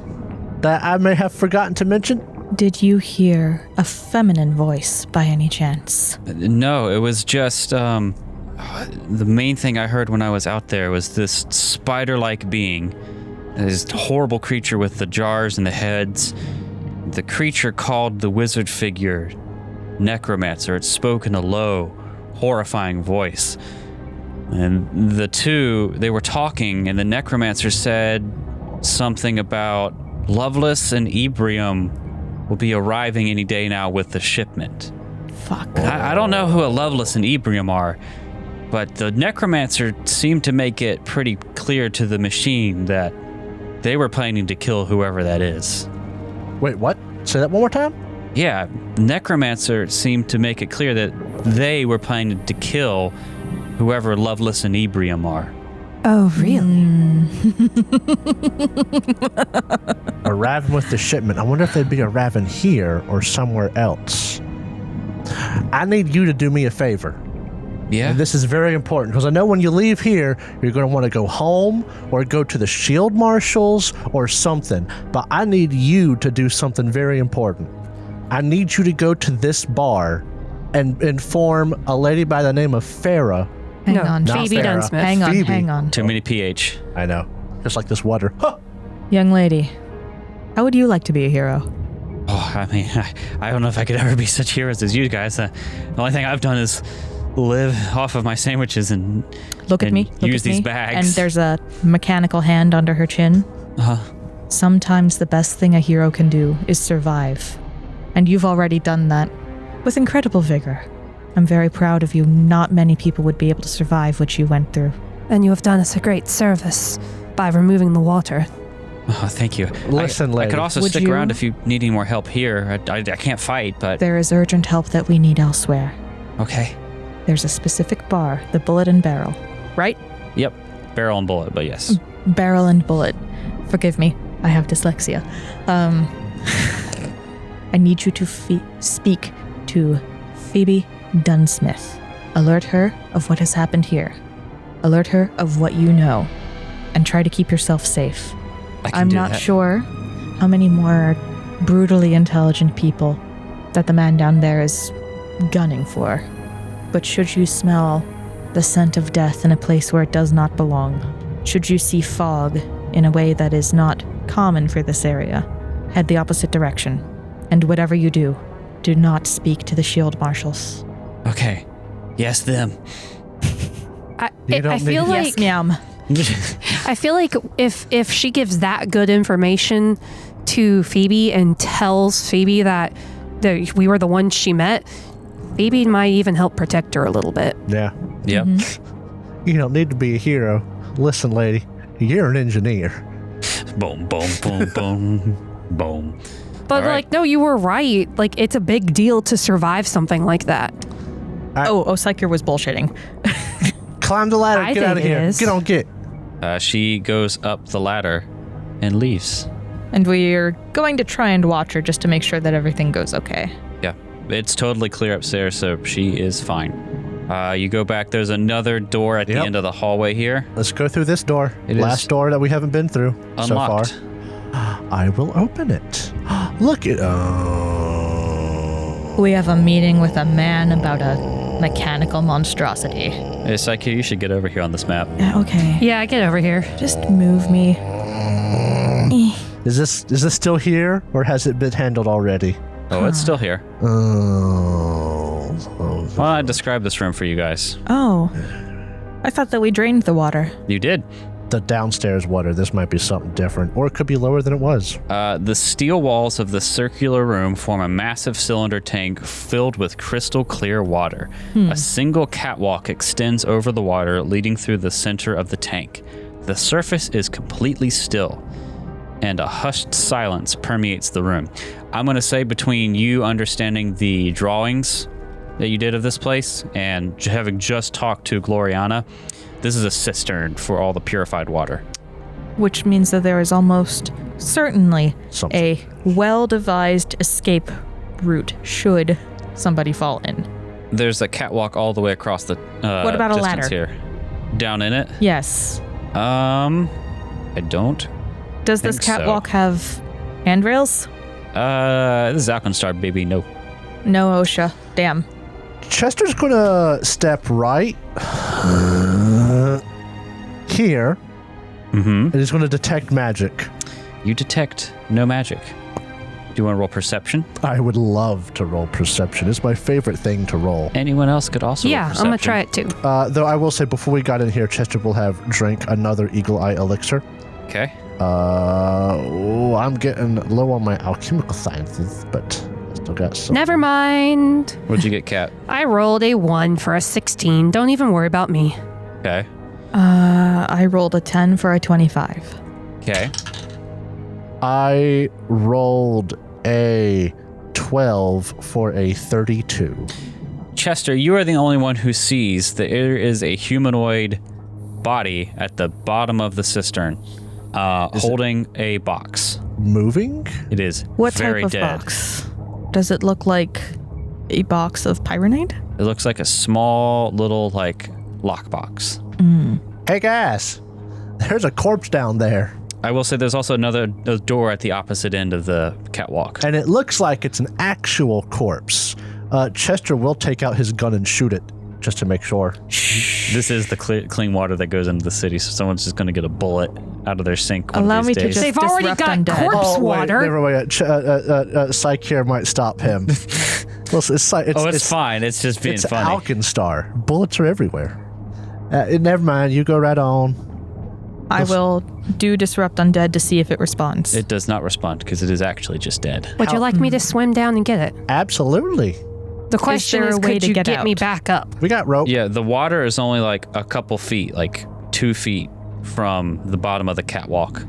that I may have forgotten to mention?
Did you hear a feminine voice by any chance?
No, it was just the main thing I heard when I was out there was this spider-like being, this horrible creature with the jars and the heads. The creature called the wizard figure Necromancer. It spoke in a low, horrifying voice. And the two, they were talking, and the Necromancer said something about Lovelace and Ebrium will be arriving any day now with the shipment.
Fuck.
I don't know who a Lovelace and Ebrium are, but the Necromancer seemed to make it pretty clear to the machine that they were planning to kill whoever that is.
Wait, what? Say that one more time?
Yeah, Necromancer seemed to make it clear that they were planning to kill whoever Lovelace and Ebrium are.
Oh, really?
A raven with the shipment. I wonder if they'd be a raven here or somewhere else. I need you to do me a favor.
Yeah.
And this is very important because I know when you leave here, you're going to want to go home or go to the shield marshals or something. But I need you to do something very important. I need you to go to this bar and inform a lady by the name of Farah.
Hang on.
Not
Phoebe
Farah.
Dunsmith.
Hang on.
Too many PH.
I know. Just like this water. Huh.
Young lady, how would you like to be a hero?
Oh, I mean, I don't know if I could ever be such heroes as you guys. The only thing I've done is live off of my sandwiches and
Look at
and
me. Look
use
at
these
me.
bags.
And there's a mechanical hand under her chin. Sometimes the best thing a hero can do is survive. And you've already done that with incredible vigor. I'm very proud of you. Not many people would be able to survive what you went through.
And you have done us a great service by removing the water.
Oh, thank you.
Listen,
I
lady.
could also
Would
stick
you-
around if you need any more help here. I can't fight, but
There is urgent help that we need elsewhere.
okay.
There's a specific bar, the Bullet and Barrel. Right?
Yep. Barrel and bullet, but yes.
Barrel and Bullet. Forgive me, I have dyslexia. I need you to speak to Phoebe Dunsmith. Alert her of what has happened here. Alert her of what you know. And try to keep yourself safe.
I can
I'm
do
not
that.
sure how many more brutally intelligent people that the man down there is gunning for. But should you smell the scent of death in a place where it does not belong, should you see fog in a way that is not common for this area, head the opposite direction. And whatever you do, do not speak to the shield marshals.
Okay. Yes, them.
I
don't
feel
need-
like
Yes, ma'am.
I feel like if she gives that good information to Phoebe and tells Phoebe that we were the ones she met, Phoebe might even help protect her a little bit.
Yeah.
Yep.
You don't need to be a hero. Listen, lady, you're an engineer.
Boom, boom, boom, boom, boom.
But
All right.
no, you were right. Like, it's a big deal to survive something like that.
Psyker was bullshitting.
Climb the ladder.
I
Get out of
think it
here.
is.
Get on, get.
She goes up the ladder and leaves.
And we're going to try and watch her just to make sure that everything goes okay.
Yeah. It's totally clear upstairs, so she is fine. You go back. There's another door at the
Yep.
end of the hallway here.
Let's go through this door.
It
Last
is
door that we haven't been through
Unlocked.
so far. I will open it. Look at.
We have a meeting with a man about a mechanical monstrosity.
Hey, Psyche, you should get over here on this map.
Okay.
Yeah, get over here.
Just move me.
Is this still here, or has it been handled already?
Oh, it's still here.
Oh.
Why don't I describe this room for you guys?
Oh. I thought that we drained the water.
You did.
The downstairs water. This might be something different, or it could be lower than it was.
The steel walls of the circular room form a massive cylinder tank filled with crystal clear water. A single catwalk extends over the water, leading through the center of the tank. The surface is completely still, and a hushed silence permeates the room. I'm going to say between you understanding the drawings that you did of this place and having just talked to Gloriana, this is a cistern for all the purified water.
Which means that there is almost certainly
Something.
a well-devised escape route should somebody fall in.
There's a catwalk all the way across the
What about a
distance
ladder?
here. Down in it?
Yes.
I don't.
Does this
Think so.
catwalk have handrails?
This is Alkenstar, baby. No.
No, OSHA. Damn.
Chester's gonna step right here,
Mm-hmm.
and he's gonna detect magic.
You detect no magic. Do you want to roll perception?
I would love to roll perception. It's my favorite thing to roll.
Anyone else could also roll
Yeah, I'm
perception.
gonna try it too.
Though I will say, before we got in here, Chester will have drank another Eagle Eye elixir.
Okay.
I'm getting low on my alchemical sciences, but I still got some.
Never mind.
What'd you get, Kat?
I rolled a 1 for a 16. Don't even worry about me.
Okay.
I rolled a 10 for a 25.
Okay.
I rolled a 12 for a 32.
Chester, you are the only one who sees that there is a humanoid body at the bottom of the cistern, holding a box.
Moving?
It is
What
very
type of
dead.
box? Does it look like A box of pyronite?
It looks like a small little like lockbox.
Hey guys, there's a corpse down there.
I will say there's also a door at the opposite end of the catwalk.
And it looks like it's an actual corpse. Chester will take out his gun and shoot it, just to make sure.
This is the clean water that goes into the city, so someone's just going to get a bullet out of their sink one
Allow
of
me
these
to
days.
just
They've already
disrupt
got
undead.
corpse water.
Never mind. Psych here might stop him. Well,
it's fine. It's just being
it's
funny.
Alkenstar. Bullets are everywhere. Never mind. You go right on.
I will do disrupt undead to see if it responds.
It does not respond because it is actually just dead.
Would you like me to swim down and get it?
Absolutely.
The question
there
is,
a way
could
to
you
get
get me
out?
back up?
We got rope.
Yeah, the water is only like a couple feet, like 2 feet from the bottom of the catwalk.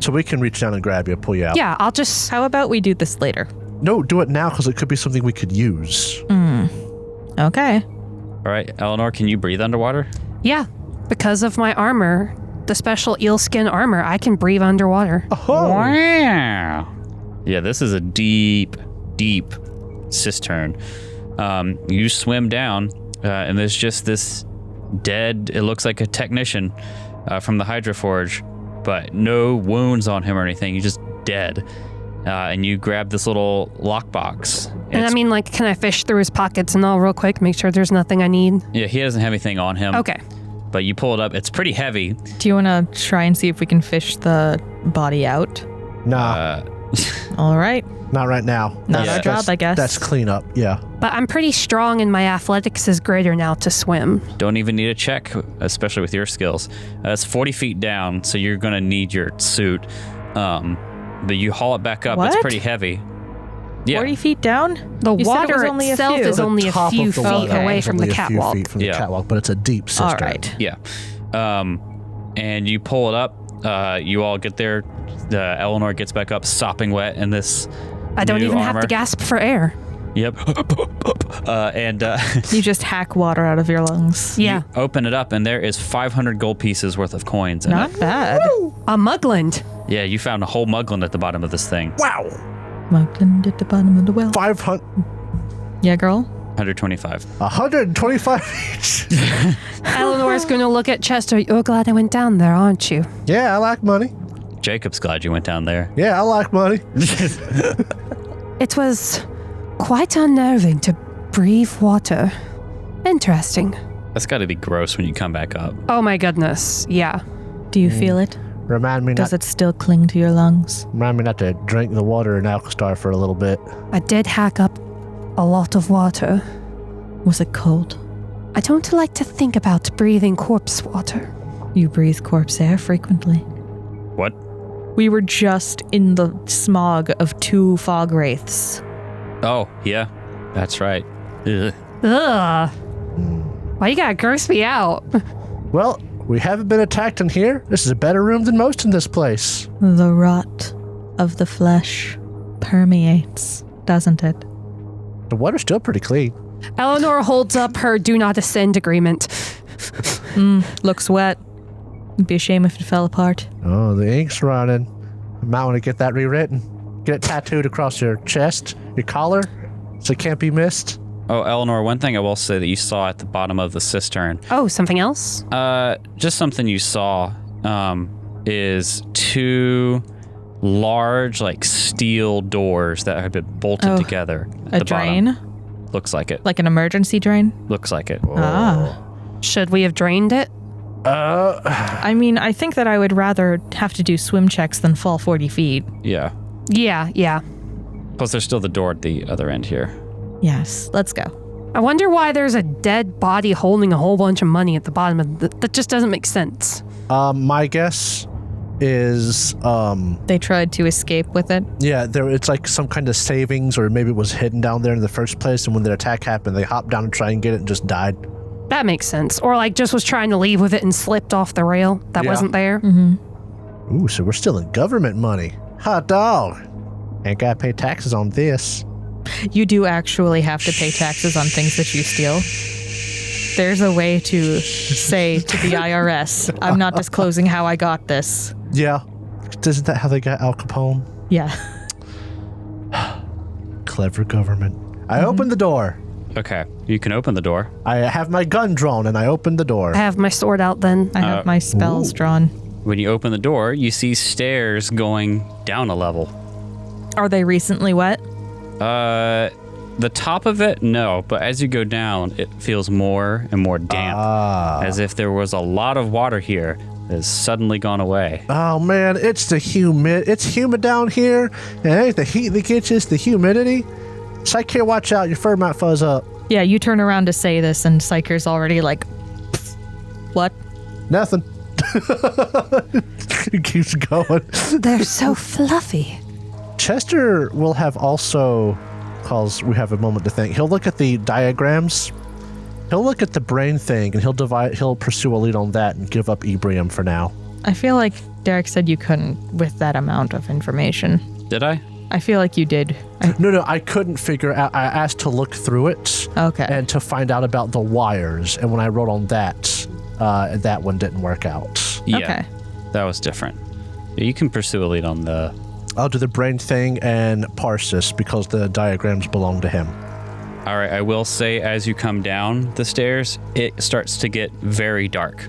So we can reach down and grab you, pull you out.
Yeah, I'll just...
How about we do this later?
No, do it now because it could be something we could use.
Okay.
All right, Eleanor, can you breathe underwater?
Yeah, because of my armor, the special eel skin armor, I can breathe underwater.
Wow. Yeah, this is a deep, deep cistern. You swim down, and there's just this dead, it looks like a technician from the Hydroforge, but no wounds on him or anything. He's just dead. And you grab this little lockbox.
And I mean, like, can I fish through his pockets and all real quick, make sure there's nothing I need?
Yeah, he doesn't have anything on him.
Okay.
But you pull it up. It's pretty heavy.
Do you want to try and see if we can fish the body out?
Nah,
All right.
not right now.
Not
Yeah.
our job, I guess.
That's cleanup, yeah.
But I'm pretty strong and my athletics is greater now to swim.
Don't even need a check, especially with your skills. It's 40 feet down, so you're going to need your suit. But you haul it back up. It's
What?
pretty heavy. Yeah.
40 feet down?
The
You said it
water
was only a
itself
few.
is only
The
a
top
few
of the
feet
water
away
is
from the
only a few
catwalk.
feet from the
Yeah.
catwalk, but it's a deep cistern.
All right.
Yeah. And you pull it up. You all get there. Eleanor gets back up, sopping wet in this
I don't
new
even have
armor.
to gasp for air.
Yep. And
You just hack water out of your lungs.
Yeah.
open it up, and there is 500 gold pieces worth of coins in
Not
it.
bad.
A mugland.
Yeah, you found a whole muglin at the bottom of this thing.
Wow.
Mugland at the bottom of the well.
500,
Yeah, girl.
125.
125 each.
Eleanor's going to look at Chester. You're glad I went down there, aren't you?
Yeah, I like money.
Jacob's glad you went down there.
Yeah, I like money.
It was quite unnerving to breathe water. Interesting.
That's got to be gross when you come back up.
Oh my goodness. Yeah.
Do you feel it?
Remind me
Does
not.
it still cling to your lungs?
Remind me not to drink the water in Alkenstar for a little bit.
I did hack up a lot of water.
Was it cold?
I don't like to think about breathing corpse water.
You breathe corpse air frequently.
What?
We were just in the smog of 2 fog wraiths.
Oh, yeah. That's right. Ugh.
Ugh. Why you gotta gross me out?
Well, we haven't been attacked in here. This is a better room than most in this place.
The rot of the flesh permeates, doesn't it?
The water's still pretty clean.
Eleanor holds up her do not ascend agreement.
Looks wet. It'd be a shame if it fell apart.
Oh, the ink's running. You might want to get that rewritten. Get it tattooed across your chest, your collar, so it can't be missed.
Oh, Eleanor, one thing I will say that you saw at the bottom of the cistern,
Oh, something else?
just something you saw, is 2 large, like, steel doors that have been bolted
Oh,
together. At
A
the
drain?
bottom. Looks like it.
Like an emergency drain?
Looks like it.
Ah.
Should we have drained it?
I mean, I think that I would rather have to do swim checks than fall 40 feet.
Yeah.
Yeah.
Plus, there's still the door at the other end here.
Yes, let's go.
I wonder why there's a dead body holding a whole bunch of money at the bottom of that just doesn't make sense.
My guess is,
They tried to escape with it.
yeah, it's like some kind of savings, or maybe it was hidden down there in the first place, and when the attack happened, they hopped down to try and get it and just died.
That makes sense. Or like just was trying to leave with it and slipped off the rail that
Yeah.
wasn't there.
Ooh, so we're still in government money. Hot dog. Ain't gotta pay taxes on this.
You do actually have to pay taxes on things that you steal. There's a way to say to the IRS, I'm not disclosing how I got this.
Yeah. Isn't that how they got Al Capone?
Yeah.
Clever government. I opened the door.
Okay, you can open the door.
I have my gun drawn and I open the door.
I have my sword out then.
I have my spells drawn.
When you open the door, you see stairs going down a level.
Are they recently wet?
The top of it, no, but as you go down, it feels more and more damp, as if there was a lot of water here that has suddenly gone away.
Oh man, it's humid down here, and it ain't the heat that gets you, it's the humidity. Psyche, watch out, your fur might fuzz up.
Yeah, you turn around to say this, and Psyker's already like, what?
Nothing. He keeps going.
They're so fluffy.
Chester will have also, because we have a moment to think, he'll look at the diagrams, he'll look at the brain thing, and he'll pursue a lead on that and give up Ebrium for now.
I feel like Derek said you couldn't with that amount of information.
Did I?
I feel like you did.
No, I couldn't figure out. I asked to look through it.
Okay.
And to find out about the wires. And when I wrote on that, that one didn't work out.
Yeah,
Okay.
that was different. You can pursue a lead on the...
I'll do the brain thing and parse this because the diagrams belong to him.
All right, I will say as you come down the stairs, it starts to get very dark.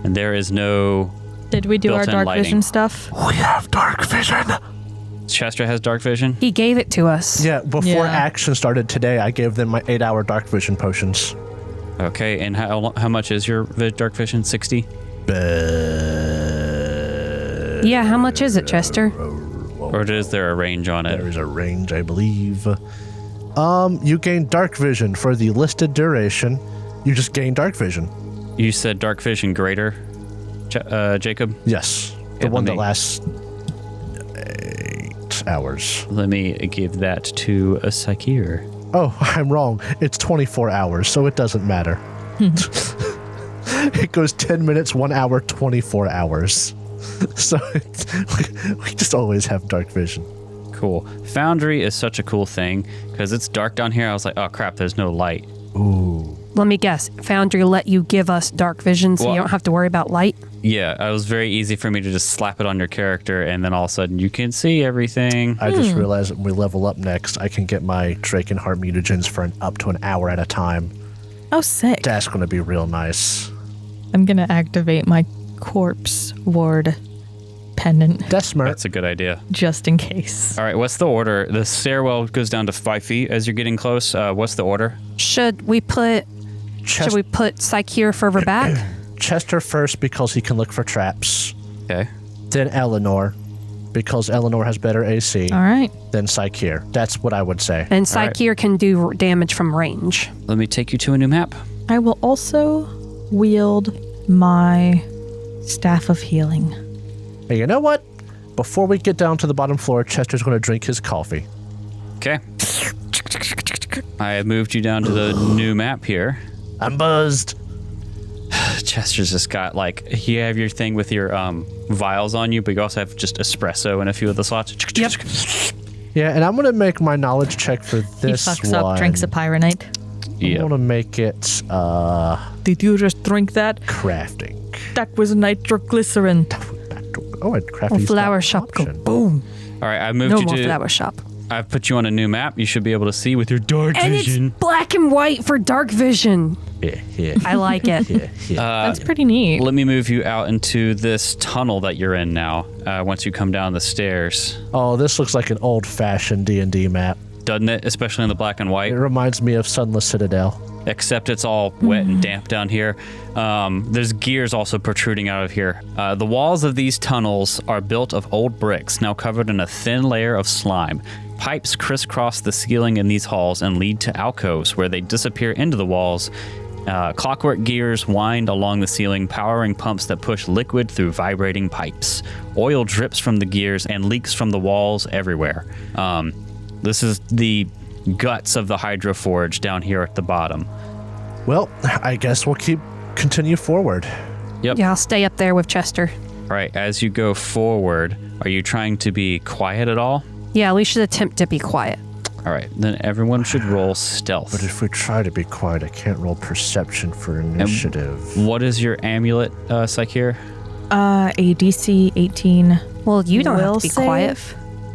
And there is no...
Did we do our
built-in
dark
lighting.
vision stuff?
We have dark vision.
Chester has dark vision?
He gave it to us.
Yeah, before
Yeah.
action started today, I gave them my 8-hour dark vision potions.
Okay, and how much is your dark vision? 60?
Yeah, how much is it, Chester?
Or is there a range on it?
There is a range, I believe. You gain dark vision for the listed duration. You just gain dark vision.
You said dark vision greater, Jacob?
Yes. The
Yeah,
one
let
that
me-
lasts 8 hours.
Let me give that to a Sakir.
Oh, I'm wrong. It's 24 hours, so it doesn't matter. It goes 10 minutes, 1 hour, 24 hours. So we just always have dark vision.
Cool. Foundry is such a cool thing because it's dark down here. I was like, oh crap, there's no light.
Ooh.
Let me guess. Foundry let you give us dark vision so
Well-
you don't have to worry about light?
Yeah, it was very easy for me to just slap it on your character and then all of a sudden you can see everything.
I just realized that when we level up next, I can get my Drakenheart mutagens for up to an hour at a time.
Oh, sick.
That's going to be real nice.
I'm going to activate my corpse ward pendant
That's smart.
That's a good idea.
just in case.
All right, what's the order? The stairwell goes down to 5 feet as you're getting close. What's the order?
Should we put Psyche further back?
Chester first because he can look for traps.
Okay.
Then Eleanor because Eleanor has better AC.
All right.
Then Psyche. That's what I would say.
And Psyche can do damage from range.
Let me take you to a new map.
I will also wield my Staff of Healing.
Hey, you know what? Before we get down to the bottom floor, Chester's going to drink his coffee.
Okay. I have moved you down to the new map here.
I'm buzzed.
Chester's just got you have your thing with your vials on you, but you also have just espresso in a few of the slots.
Yep.
Yeah, and I'm going to make my knowledge check for
He
this
fucks
one.
up, drinks a pyronite.
I
Yeah.
want to make it
Did you just drink that?
crafting.
That was nitroglycerin.
Oh, I'd craft
Oh,
these
flower
that
shop, go
option.
boom.
All right, I moved
No
you
more
to.
flower shop.
I've put you on a new map. You should be able to see with your dark
And
vision.
it's black and white for dark vision.
Yeah.
I like it.
That's pretty neat.
Let me move you out into this tunnel that you're in now. Once you come down the stairs,
Oh, this looks like an old-fashioned D&D map.
doesn't it? Especially in the black and
It
white.
reminds me of Sunless Citadel.
Except it's all wet and damp down here. There's gears also protruding out of here. The walls of these tunnels are built of old bricks, now covered in a thin layer of slime. Pipes crisscross the ceiling in these halls and lead to alcoves where they disappear into the walls. Clockwork gears wind along the ceiling, powering pumps that push liquid through vibrating pipes. Oil drips from the gears and leaks from the walls everywhere. This is the guts of the Hydroforge down here at the bottom.
Well, I guess we'll continue forward.
Yeah, I'll stay up there with Chester.
All right, as you go forward, are you trying to be quiet at all?
Yeah, we should attempt to be quiet.
All right, then everyone should roll stealth.
But if we try to be quiet, I can't roll perception for initiative.
What is your amulet, Psyche?
A DC 18.
Well, you don't have
Will
to be quiet.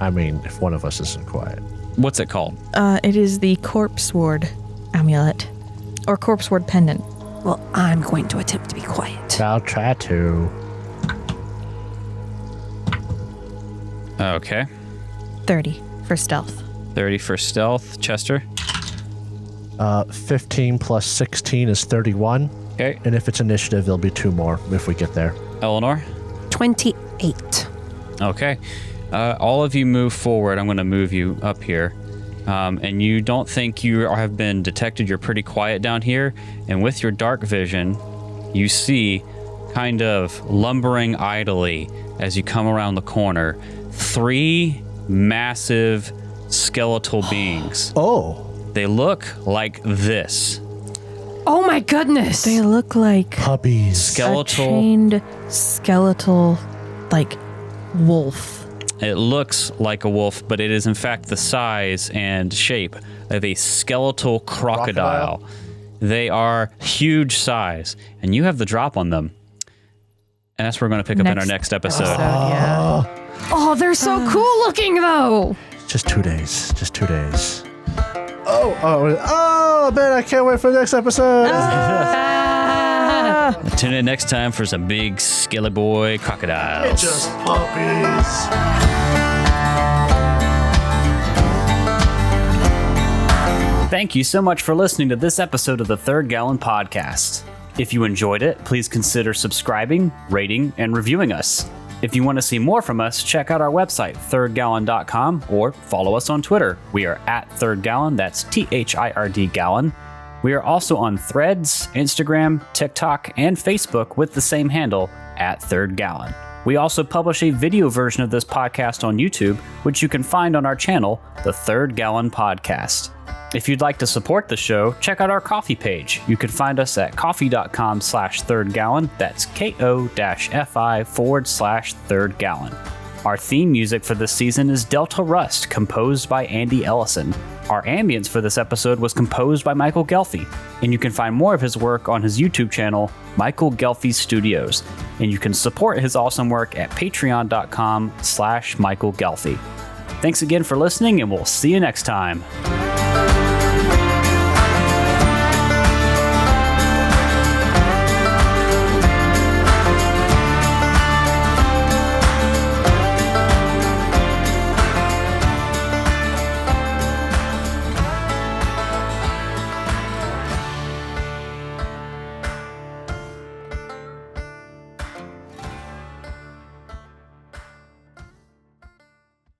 I mean, if one of us isn't quiet.
What's it called?
It is the corpse ward. amulet or corpse ward pendant.
Well, I'm going to attempt to be quiet.
I'll try to.
Okay.
30 for stealth.
30 for stealth. Chester?
15 plus 16 is 31.
Okay.
And if it's initiative, there'll be 2 more if we get there.
Eleanor?
28.
Okay. All of you move forward. I'm going to move you up here. And you don't think you have been detected. You're pretty quiet down here. And with your dark vision, you see kind of lumbering idly as you come around the corner, 3 massive skeletal beings.
Oh.
They look like this.
Oh my goodness.
They look like
Puppies.
a
Skeletal.
chained skeletal, like, wolf.
It looks like a wolf, but it is in fact the size and shape of a skeletal crocodile. They are huge size, and you have the drop on them. And that's what we're going to pick up in our next episode.
Yeah.
Oh, they're so cool looking though.
Just 2 days. Just 2 days. Oh, man, I can't wait for the next episode.
Tune in next time for some big skelly boy crocodiles.
Just puppies.
Thank you so much for listening to this episode of the Third Gallon Podcast. If you enjoyed it, please consider subscribing, rating, and reviewing us. If you want to see more from us, check out our website, thirdgallon.com, or follow us on Twitter. We are at Third Gallon, that's THIRD Gallon. We are also on Threads, Instagram, TikTok, and Facebook with the same handle, at Third Gallon. We also publish a video version of this podcast on YouTube, which you can find on our channel, The Third Gallon Podcast. If you'd like to support the show, check out our coffee page. You can find us at coffee.com/thirdgallon. That's KO-FI/3rd gallon. Our theme music for this season is Delta Rust, composed by Andy Ellison. Our ambience for this episode was composed by Michael Ghelfi, and you can find more of his work on his YouTube channel, Michael Ghelfi Studios. And you can support his awesome work at patreon.com/Michael Ghelfi. Thanks again for listening, and we'll see you next time.